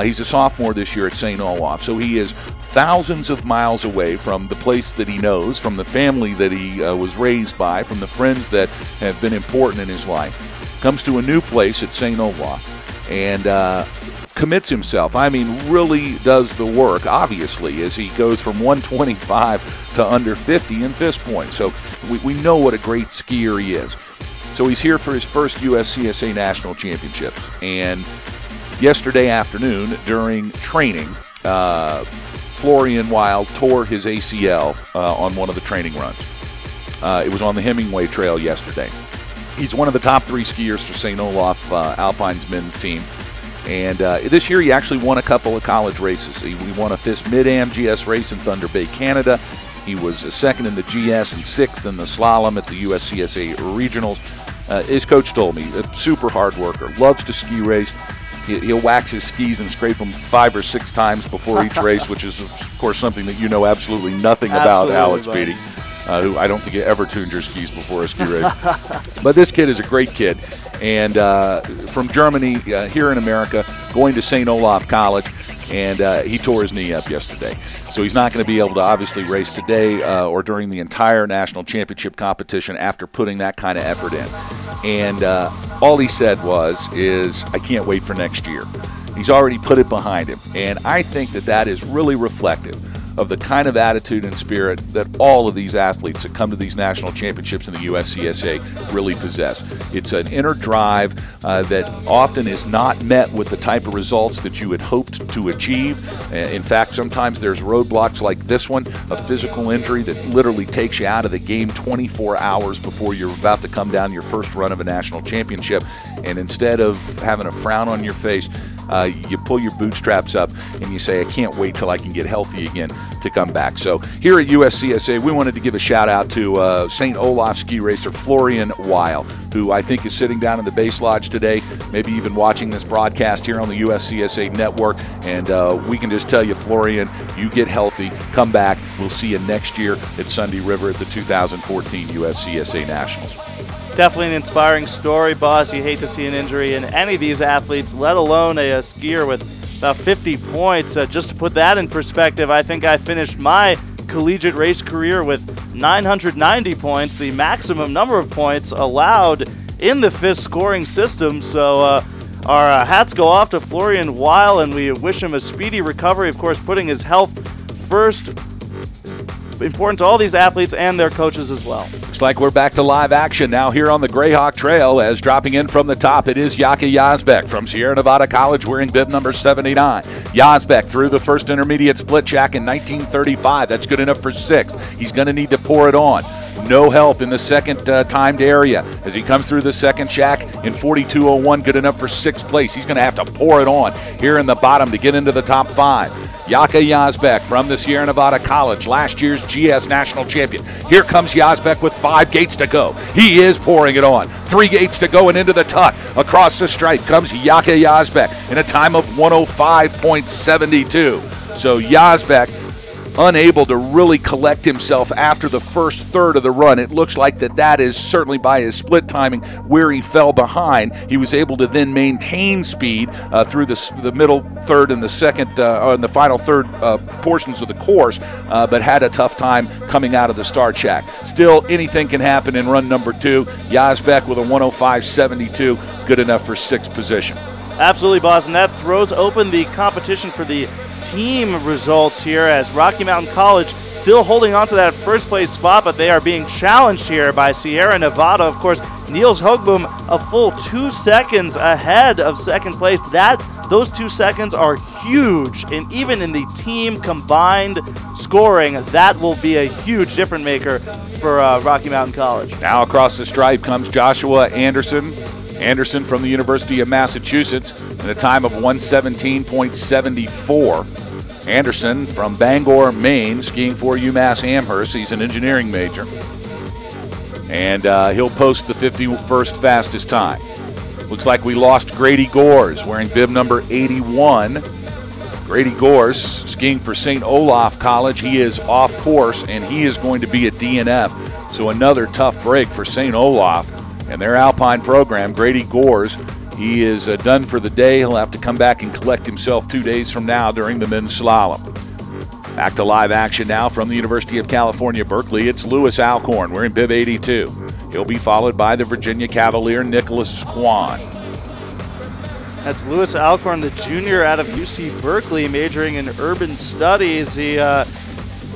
He's a sophomore this year at St. Olaf, so he is thousands of miles away from the place that he knows, from the family that he was raised by, from the friends that have been important in his life. Comes to a new place at St. Olaf and commits himself. I mean, really does the work, obviously, as he goes from 125 to under 50 in FIS points. So we know what a great skier he is. So he's here for his first USCSA National Championships. And yesterday afternoon, during training, Florian Weil tore his ACL on one of the training runs. It was on the Hemingway Trail yesterday. He's one of the top 3 skiers for St. Olaf Alpine's men's team. And this year he actually won a couple of college races. He won a FIS Mid-Am GS race in Thunder Bay, Canada. He was second in the GS and 6th in the slalom at the USCSA Regionals. His coach told me, a super hard worker, loves to ski race. He'll wax his skis and scrape them 5 or 6 times before each race, which is, of course, something that you know absolutely nothing about, Alex Beatty, who I don't think you ever tuned your skis before a ski race. But this kid is a great kid. And from Germany, here in America, going to St. Olaf College, and he tore his knee up yesterday. So he's not going to be able to obviously race today or during the entire national championship competition after putting that kind of effort in. And all he said is, I can't wait for next year. He's already put it behind him. And I think that is really reflective of the kind of attitude and spirit that all of these athletes that come to these national championships in the USCSA really possess. It's an inner drive that often is not met with the type of results that you had hoped to achieve. In fact, sometimes there's roadblocks like this one, a physical injury that literally takes you out of the game 24 hours before you're about to come down your first run of a national championship. And instead of having a frown on your face, you pull your bootstraps up and you say, I can't wait till I can get healthy again to come back. So here at USCSA, we wanted to give a shout out to St. Olaf ski racer Florian Weil, who I think is sitting down in the base lodge today, maybe even watching this broadcast here on the USCSA network. And we can just tell you, Florian, you get healthy, come back. We'll see you next year at Sunday River at the 2014 USCSA Nationals. Definitely an inspiring story, boss. You hate to see an injury in any of these athletes, let alone a skier with about 50 points. Just to put that in perspective, I think I finished my collegiate race career with 990 points, the maximum number of points allowed in the FIS scoring system. So our hats go off to Florian Weil, and we wish him a speedy recovery. Of course, putting his health first, important to all these athletes and their coaches as well. Looks like we're back to live action now here on the Greyhawk Trail, as dropping in from the top, it is Yaka Yazbek from Sierra Nevada College, wearing bib number 79. Yazbek through the first intermediate split jack in 1935. That's good enough for 6th. He's going to need to pour it on. No help in the second timed area as he comes through the second shack in 42.01, good enough for 6th place. He's going to have to pour it on here in the bottom to get into the top 5. Yaka Yazbek from the Sierra Nevada College, last year's GS national champion. Here comes Yazbek with 5 gates to go. He is pouring it on. 3 gates to go and into the tuck. Across the stripe comes Yaka Yazbek in a time of 105.72. So Yazbek unable to really collect himself after the first third of the run. It looks like that is certainly by his split timing where he fell behind. He was able to then maintain speed through the middle third and the second and the final third portions of the course, but had a tough time coming out of the start shack. Still, anything can happen in run number 2. Yazbek with a 105.72, good enough for 6th position. Absolutely, boss, and that throws open the competition for the team results here, as Rocky Mountain College still holding on to that first place spot, but they are being challenged here by Sierra Nevada. Of course, Niels Hoogboom a full 2 seconds ahead of 2nd place. Those 2 seconds are huge, and even in the team combined scoring, that will be a huge difference maker for Rocky Mountain College. Now across the stripe comes Joshua Anderson. Anderson from the University of Massachusetts in a time of 117.74. Anderson from Bangor, Maine, skiing for UMass Amherst. He's an engineering major. And he'll post the 51st fastest time. Looks like we lost Grady Gores, wearing bib number 81. Grady Gores skiing for St. Olaf College. He is off course, and he is going to be at DNF. So another tough break for St. Olaf and their Alpine program. Grady Gores, he is done for the day. He'll have to come back and collect himself 2 days from now during the men's slalom. Back to live action now from the University of California, Berkeley. It's Lewis Alcorn wearing bib 82. He'll be followed by the Virginia Cavalier, Nicholas Kwan. That's Lewis Alcorn, the junior out of UC Berkeley, majoring in urban studies. He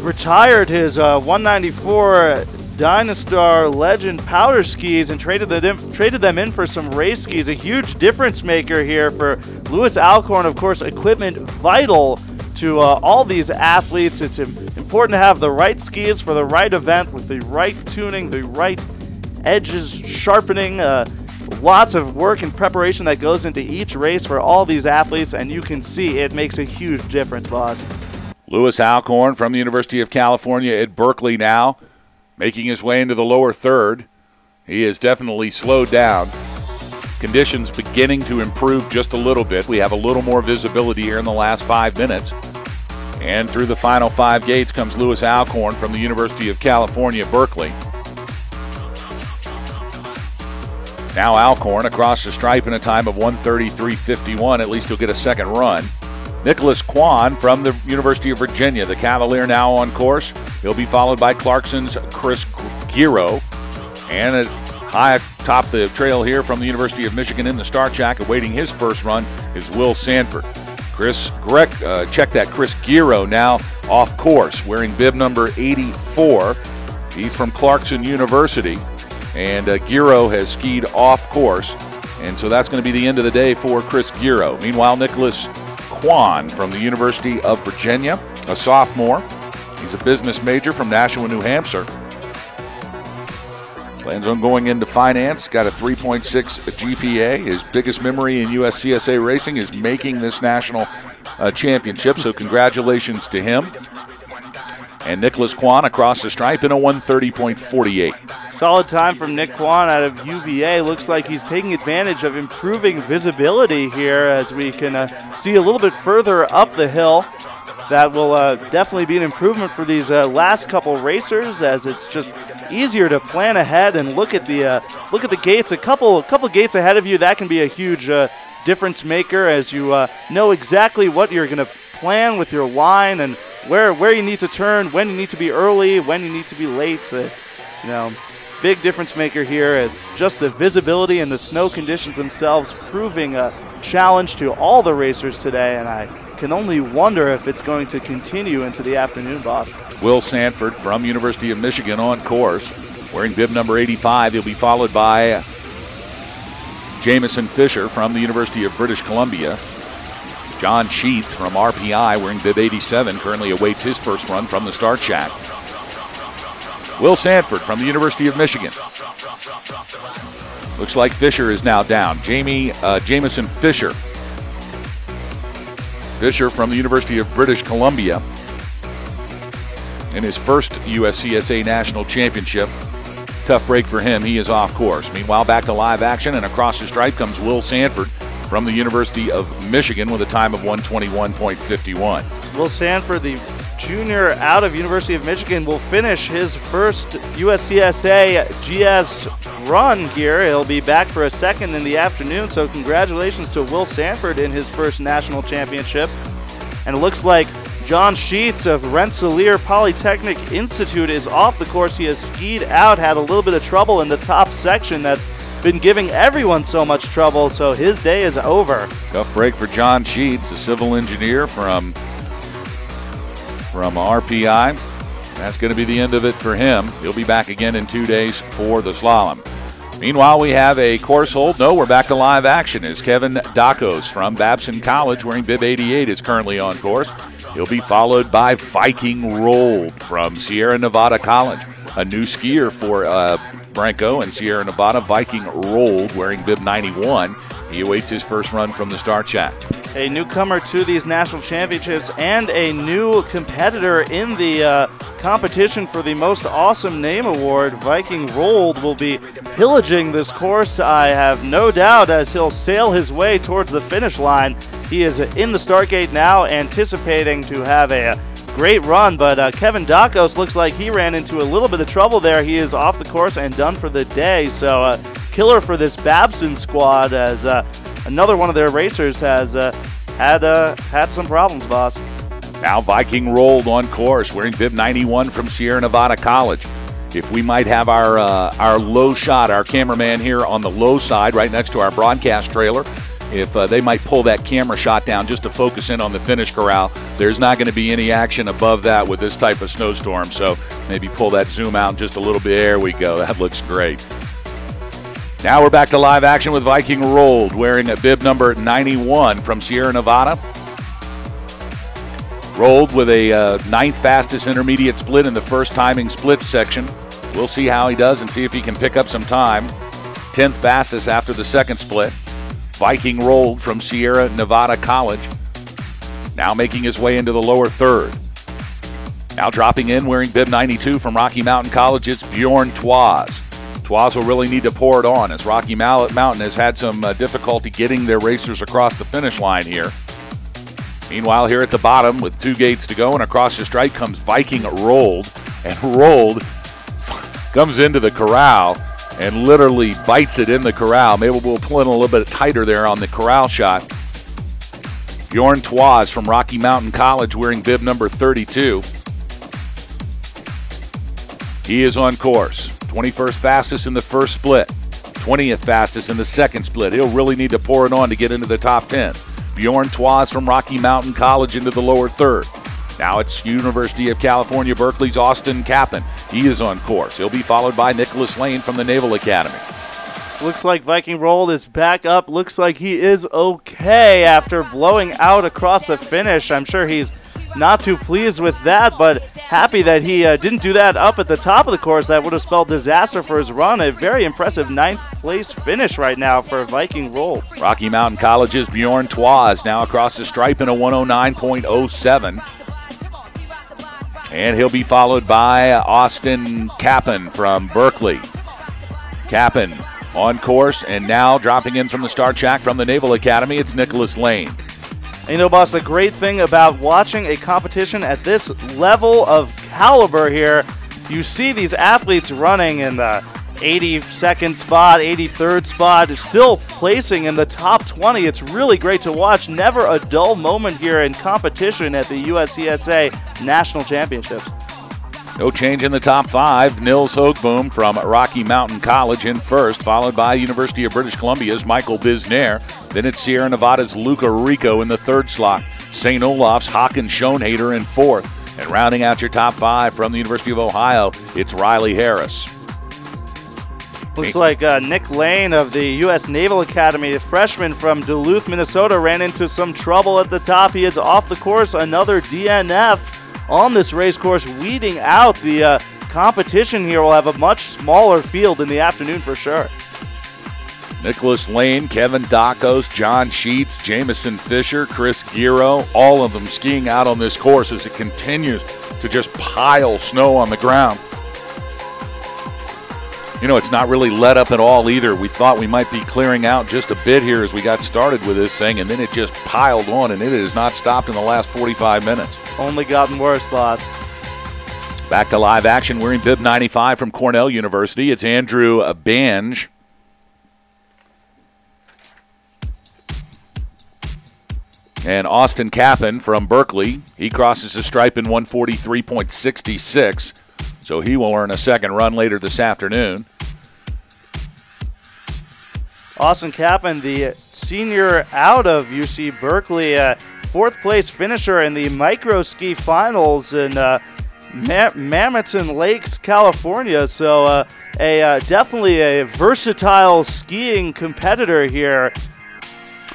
retired his 194 Dynastar Legend powder skis and traded them in for some race skis. A huge difference maker here for Lewis Alcorn. Of course, equipment vital to all these athletes. It's important to have the right skis for the right event with the right tuning, the right edges sharpening. Lots of work and preparation that goes into each race for all these athletes, and you can see it makes a huge difference, boss. Lewis Alcorn from the University of California at Berkeley now, making his way into the lower third. He has definitely slowed down. Conditions beginning to improve just a little bit. We have a little more visibility here in the last 5 minutes. And through the final 5 gates comes Lewis Alcorn from the University of California, Berkeley. Now Alcorn across the stripe in a time of 1:33.51. At least he'll get a second run. Nicholas Kwan from the University of Virginia, the Cavalier, now on course. He'll be followed by Clarkson's Chris Giro. And high atop the trail here from the University of Michigan in the start shack, awaiting his first run, is Will Sanford. Chris Giro now off course, wearing bib number 84. He's from Clarkson University, and Giro has skied off course, and so that's going to be the end of the day for Chris Giro. Meanwhile, Nicholas Kwan from the University of Virginia, a sophomore. He's a business major from Nashua, New Hampshire. Plans on going into finance, got a 3.6 GPA. His biggest memory in USCSA racing is making this national championship, so congratulations to him. And Nicholas Kwan across the stripe in a 1:30.48. Solid time from Nick Kwan out of UVA. Looks like he's taking advantage of improving visibility here as we can see a little bit further up the hill. That will definitely be an improvement for these last couple racers, as it's just easier to plan ahead and look at the gates. A couple gates ahead of you, that can be a huge difference maker as you know exactly what you're going to plan with your line and where you need to turn, when you need to be early, when you need to be late. Big difference maker here. Just the visibility and the snow conditions themselves proving a challenge to all the racers today, and I can only wonder if it's going to continue into the afternoon, boss. Will Sanford from University of Michigan on course, wearing bib number 85. He'll be followed by Jamison Fisher from the University of British Columbia. John Sheets from RPI, wearing bib 87, currently awaits his first run from the start shack. Will Sanford from the University of Michigan. Looks like Fisher is now down. Jamison Fisher. Fisher from the University of British Columbia in his first USCSA National Championship. Tough break for him. He is off course. Meanwhile, back to live action, and across the stripe comes Will Sanford from the University of Michigan with a time of 1:21.51. Will Sanford, the junior out of University of Michigan, will finish his first USCSA GS run here. He'll be back for a second in the afternoon, so congratulations to Will Sanford in his first national championship. And it looks like John Sheets of Rensselaer Polytechnic Institute is off the course. He has skied out, had a little bit of trouble in the top section that's been giving everyone so much trouble, so his day is over. Tough break for John Sheets, a civil engineer from RPI. That's going to be the end of it for him. He'll be back again in 2 days for the slalom. Meanwhile, we have a course hold. No, we're back to live action as Kevin Dakos from Babson College, wearing bib 88, is currently on course. He'll be followed by Viking Rolled from Sierra Nevada College, a new skier for Branco and Sierra Nevada. Viking Rolled, wearing bib 91. He awaits his first run from the start shack. A newcomer to these national championships and a new competitor in the competition for the Most Awesome Name Award. Viking Rolled will be pillaging this course, I have no doubt, as he'll sail his way towards the finish line. He is in the start gate now, anticipating to have a great run, but Kevin Dakos looks like he ran into a little bit of trouble there. He is off the course and done for the day, so killer for this Babson squad, as another one of their racers has had some problems, boss. Now Viking Rolled on course, wearing bib 91 from Sierra Nevada College. If we might have our low shot, our cameraman here on the low side right next to our broadcast trailer, if they might pull that camera shot down just to focus in on the finish corral, there's not going to be any action above that with this type of snowstorm. So maybe pull that zoom out just a little bit. There we go. That looks great. Now we're back to live action with Viking Rolled, wearing a bib number 91 from Sierra Nevada. Rolled with a ninth fastest intermediate split in the first timing split section. We'll see how he does and see if he can pick up some time. 10th fastest after the second split. Viking Rolled from Sierra Nevada College, now making his way into the lower third. Now dropping in, wearing bib 92 from Rocky Mountain College, it's Bjorn Twas. Twas will really need to pour it on, as Rocky Mountain has had some difficulty getting their racers across the finish line here. Meanwhile, here at the bottom, with 2 gates to go and across the stripe, comes Viking Rolled, and Rolled comes into the corral and literally bites it in the corral. Maybe we'll pull in a little bit tighter there on the corral shot. Bjorn Twas from Rocky Mountain College, wearing bib number 32. He is on course. 21st fastest in the first split. 20th fastest in the second split. He'll really need to pour it on to get into the top 10. Bjorn Twas from Rocky Mountain College into the lower third. Now it's University of California, Berkeley's Austin Kappen. He is on course. He'll be followed by Nicholas Lane from the Naval Academy. Looks like Viking Rolled is back up. Looks like he is okay after blowing out across the finish. I'm sure he's not too pleased with that, but happy that he didn't do that up at the top of the course. That would have spelled disaster for his run. A very impressive 9th place finish right now for Viking Rolled. Rocky Mountain College's Bjorn Twas now across the stripe in a 109.07. And he'll be followed by Austin Kappen from Berkeley. Kappen on course, and now dropping in from the start shack from the Naval Academy, it's Nicholas Lane. And you know, boss, the great thing about watching a competition at this level of caliber here, you see these athletes running in the 82nd spot, 83rd spot, still placing in the top 20. It's really great to watch. Never a dull moment here in competition at the USCSA National Championships. No change in the top 5. Nils Hoogboom from Rocky Mountain College in first, followed by University of British Columbia's Michael Bisnair. Then it's Sierra Nevada's Luca Rico in the 3rd slot. St. Olaf's Håkan Schoenhader in 4th. And rounding out your top 5 from the University of Ohio, it's Riley Harris. Looks like Nick Lane of the U.S. Naval Academy, the freshman from Duluth, Minnesota, ran into some trouble at the top. He is off the course. Another DNF on this race course, weeding out the competition here. We'll have a much smaller field in the afternoon for sure. Nicholas Lane, Kevin Dakos, John Sheets, Jamison Fisher, Chris Giro, all of them skiing out on this course as it continues to just pile snow on the ground. You know, it's not really let up at all either. We thought we might be clearing out just a bit here as we got started with this thing, and then it just piled on, and it has not stopped in the last 45 minutes. Only gotten worse, boss. Back to live action, wearing bib 95 from Cornell University. It's Andrew Bange. And Austin Kappen from Berkeley. He crosses the stripe in 143.66, so he will earn a second run later this afternoon. Austin Kappen, the senior out of UC Berkeley, 4th place finisher in the micro ski finals in Mamerton Lakes, California. So definitely a versatile skiing competitor here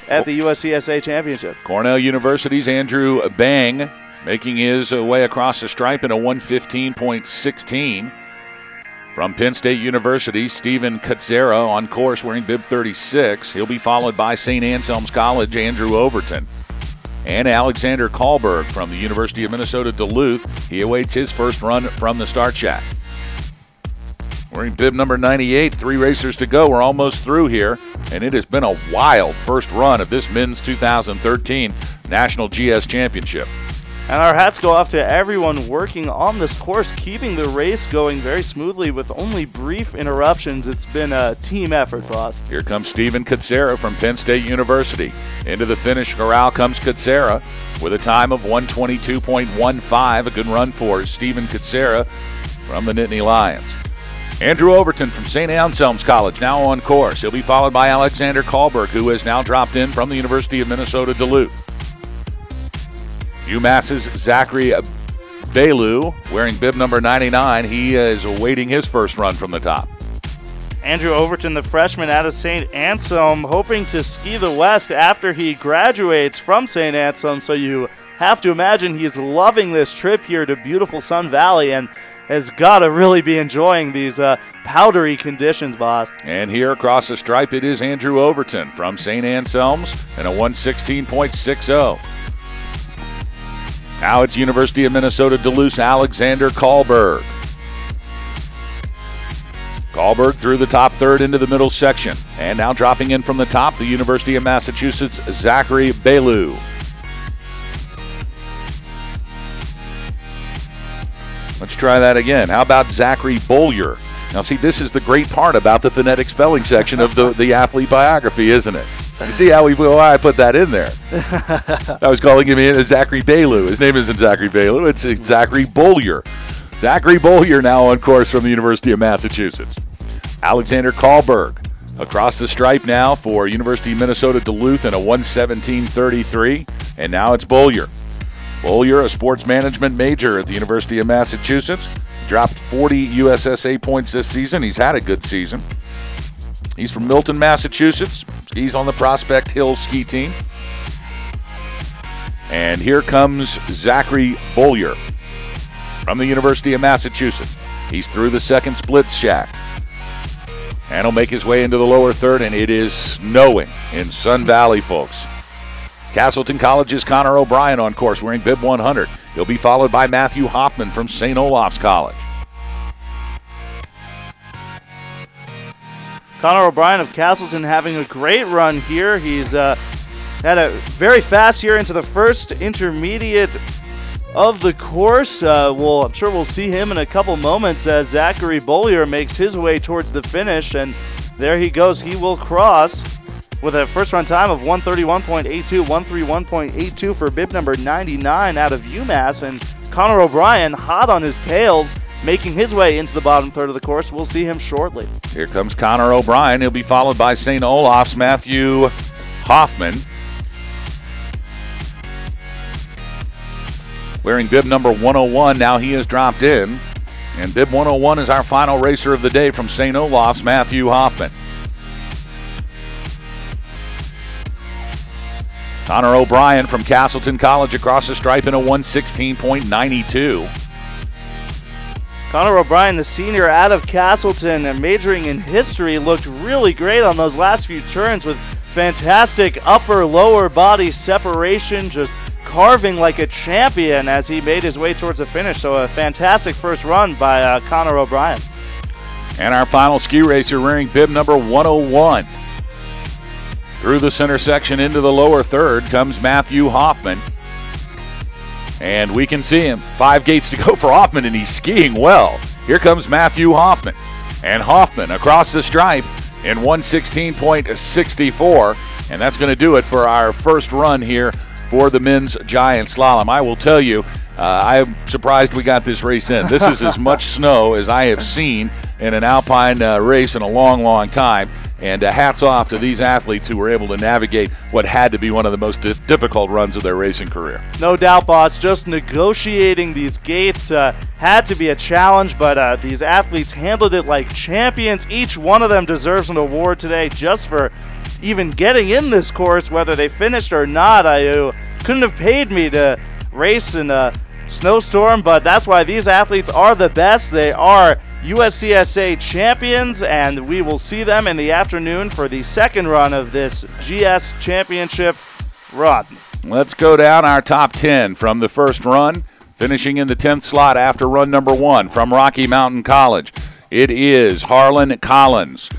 at the USCSA Championship. Cornell University's Andrew Bang making his way across the stripe in a 115.16. From Penn State University, Stephen Kutzera on course wearing bib 36. He'll be followed by St. Anselm's College, Andrew Overton. And Alexander Kahlberg from the University of Minnesota Duluth. He awaits his first run from the start shack. Wearing bib number 98, 3 racers to go. We're almost through here, and it has been a wild first run of this men's 2013 National GS Championship. And our hats go off to everyone working on this course, keeping the race going very smoothly with only brief interruptions. It's been a team effort, boss. Here comes Stephen Kutzera from Penn State University. Into the finish corral comes Kutzera with a time of 122.15. A good run for Stephen Kutzera from the Nittany Lions. Andrew Overton from St. Anselm's College now on course. He'll be followed by Alexander Kahlberg, who has now dropped in from the University of Minnesota Duluth. UMass's Zachary Belu wearing bib number 99. He is awaiting his first run from the top. Andrew Overton, the freshman out of St. Anselm, hoping to ski the West after he graduates from St. Anselm. So you have to imagine he's loving this trip here to beautiful Sun Valley and has got to really be enjoying these powdery conditions, boss. And here across the stripe, it is Andrew Overton from St. Anselm's in a 116.60. Now it's University of Minnesota Duluth's Alexander Kahlberg. Kahlberg through the top third into the middle section. And now dropping in from the top, the University of Massachusetts' Zachary Belu. Let's try that again. How about Zachary Bollier? Now, see, this is the great part about the phonetic spelling section of the athlete biography, isn't it? You see why I put that in there. I was calling him Zachary Belu. His name isn't Zachary Belu. It's Zachary Bollier. Zachary Bollier now on course from the University of Massachusetts. Alexander Kahlberg across the stripe now for University of Minnesota Duluth in a 117.33. And now it's Bollier. Bollier, a sports management major at the University of Massachusetts. Dropped 40 USSA points this season. He's had a good season. He's from Milton, Massachusetts. He's on the Prospect Hill ski team. And here comes Zachary Bollier from the University of Massachusetts. He's through the second split shack. And he'll make his way into the lower third, and it is snowing in Sun Valley, folks. Castleton College's Connor O'Brien on course wearing bib 100. He'll be followed by Matthew Hoffman from St. Olaf's College. Connor O'Brien of Castleton having a great run here. He's had a very fast year into the first intermediate of the course. I'm sure we'll see him in a couple moments as Zachary Bollier makes his way towards the finish, and there he goes. He will cross with a first run time of 131.82, 131.82 for bib number 99 out of UMass, and Connor O'Brien hot on his tails, making his way into the bottom third of the course. We'll see him shortly. Here comes Connor O'Brien. He'll be followed by St. Olaf's Matthew Hoffman, wearing bib number 101. Now he has dropped in, and bib 101 is our final racer of the day from St. Olaf's Matthew Hoffman. Connor O'Brien from Castleton College across the stripe in a 116.92. Connor O'Brien, the senior out of Castleton and majoring in history, looked really great on those last few turns with fantastic upper-lower body separation, just carving like a champion as he made his way towards the finish. So a fantastic first run by Connor O'Brien. And our final ski racer wearing bib number 101. Through the center section into the lower third comes Matthew Hoffman. And we can see him. 5 gates to go for Hoffman, and he's skiing well. Here comes Matthew Hoffman. And Hoffman across the stripe in 116.64. And that's going to do it for our first run here for the men's giant slalom. I will tell you, I am surprised we got this race in. This is as much snow as I have seen in an alpine race in a long, long time. And hats off to these athletes who were able to navigate what had to be one of the most difficult runs of their racing career. No doubt, boss. Just negotiating these gates had to be a challenge, but these athletes handled it like champions. Each one of them deserves an award today just for even getting in this course, whether they finished or not. I couldn't have paid me to race in a snowstorm, but that's why these athletes are the best. They are USCSA champions, and we will see them in the afternoon for the second run of this GS championship run. Let's go down our top 10 from the first run, finishing in the 10th slot after run number 1 from Rocky Mountain College. It is Harlan Collins.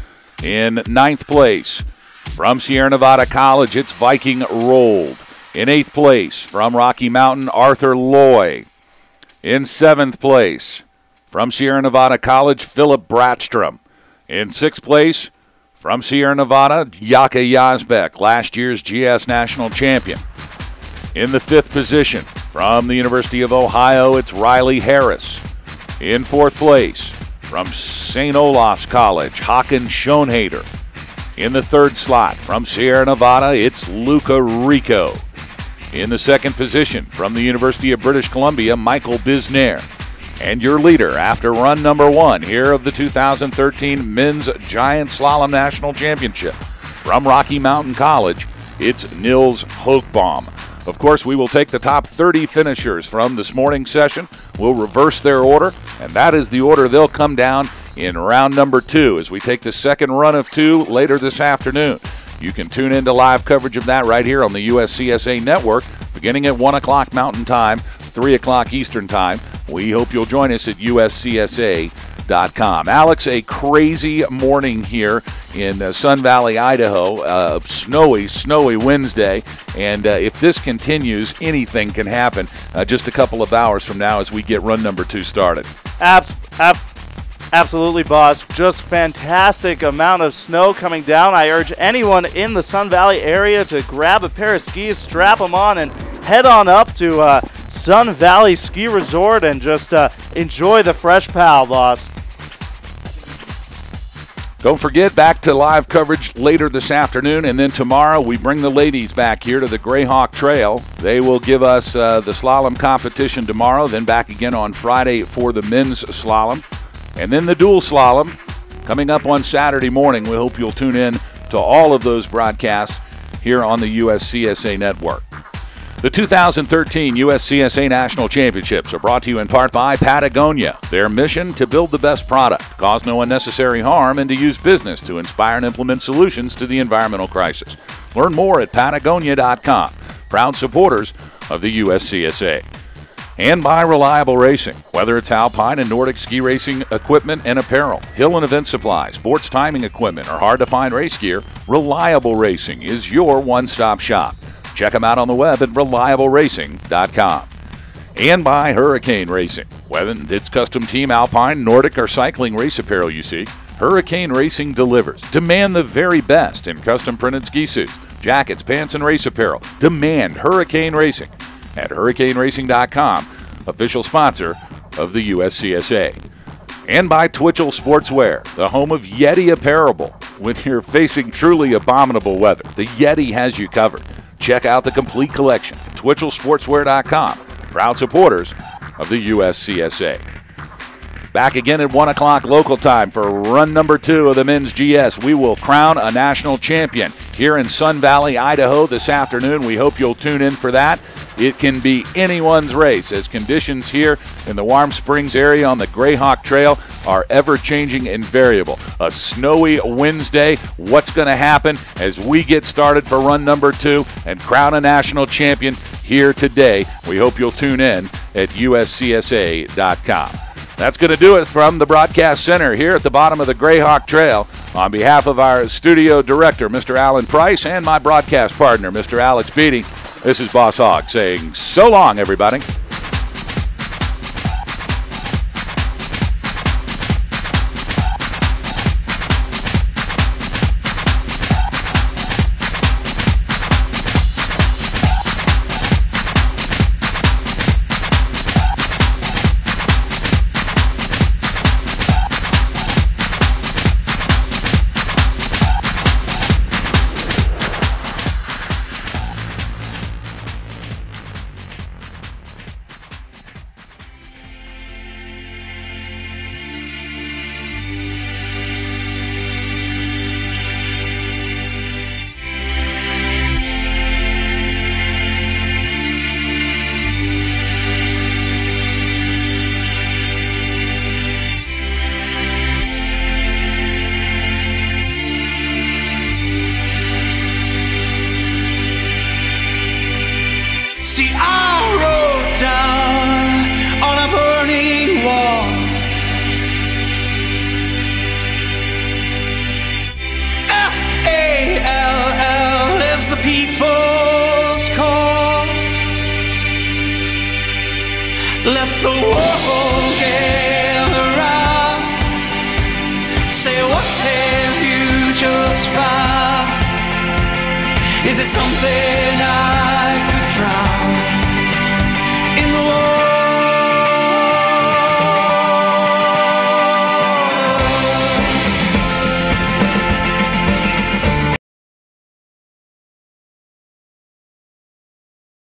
In 9th place from Sierra Nevada College, it's Viking Rolled. In 8th place from Rocky Mountain, Arthur Loy. In 7th place from Sierra Nevada College, Philip Bratstrom. In 6th place from Sierra Nevada, Yaka Yazbek, last year's GS national champion. In the 5th position from the University of Ohio, it's Riley Harris. In 4th place from St. Olaf's College, Hakan Schoenhader. In the 3rd slot from Sierra Nevada, it's Luca Rico. In the 2nd position from the University of British Columbia, Michael Bisnair. And your leader after run number 1 here of the 2013 Men's Giant Slalom National Championship from Rocky Mountain College, it's Nils Hochbaum. Of course, we will take the top 30 finishers from this morning's session. We'll reverse their order, and that is the order they'll come down in round number 2 as we take the second run of 2 later this afternoon. You can tune into live coverage of that right here on the USCSA Network, beginning at 1 o'clock Mountain Time, 3 o'clock Eastern Time. We hope you'll join us at USCSA.com. Alex, a crazy morning here in Sun Valley, Idaho. Snowy Wednesday. And if this continues, anything can happen just a couple of hours from now as we get run number 2 started. Absolutely, boss. Just fantastic amount of snow coming down. I urge anyone in the Sun Valley area to grab a pair of skis, strap them on, and head on up to Sun Valley Ski Resort and just enjoy the fresh pal, boss. Don't forget, back to live coverage later this afternoon, and then tomorrow we bring the ladies back here to the Greyhawk Trail. They will give us the slalom competition tomorrow, then back again on Friday for the men's slalom. And then the dual slalom coming up on Saturday morning. We hope you'll tune in to all of those broadcasts here on the USCSA Network. The 2013 USCSA National Championships are brought to you in part by Patagonia. Their mission to build the best product, cause no unnecessary harm, and to use business to inspire and implement solutions to the environmental crisis. Learn more at Patagonia.com. Proud supporters of the USCSA. And by Reliable Racing. Whether it's alpine and Nordic ski racing equipment and apparel, hill and event supply, sports timing equipment, or hard-to-find race gear, Reliable Racing is your one-stop shop. Check them out on the web at ReliableRacing.com. And by Hurricane Racing. Whether it's custom team, Alpine, Nordic, or cycling race apparel you seek, Hurricane Racing delivers. Demand the very best in custom printed ski suits, jackets, pants, and race apparel. Demand Hurricane Racing at hurricaneracing.com, official sponsor of the USCSA. And by Twitchell Sportswear, the home of Yeti apparel. When you're facing truly abominable weather, the Yeti has you covered. Check out the complete collection at twitchellsportswear.com. Proud supporters of the USCSA. Back again at 1 o'clock local time for run number 2 of the men's GS. We will crown a national champion here in Sun Valley, Idaho this afternoon. We hope you'll tune in for that. It can be anyone's race as conditions here in the Warm Springs area on the Greyhawk Trail are ever-changing and variable. A snowy Wednesday. What's going to happen as we get started for run number 2 and crown a national champion here today? We hope you'll tune in at uscsa.com. That's going to do it from the broadcast center here at the bottom of the Greyhawk Trail. On behalf of our studio director, Mr. Alan Price, and my broadcast partner, Mr. Alex Beatty, this is Boss Hogg saying so long, everybody.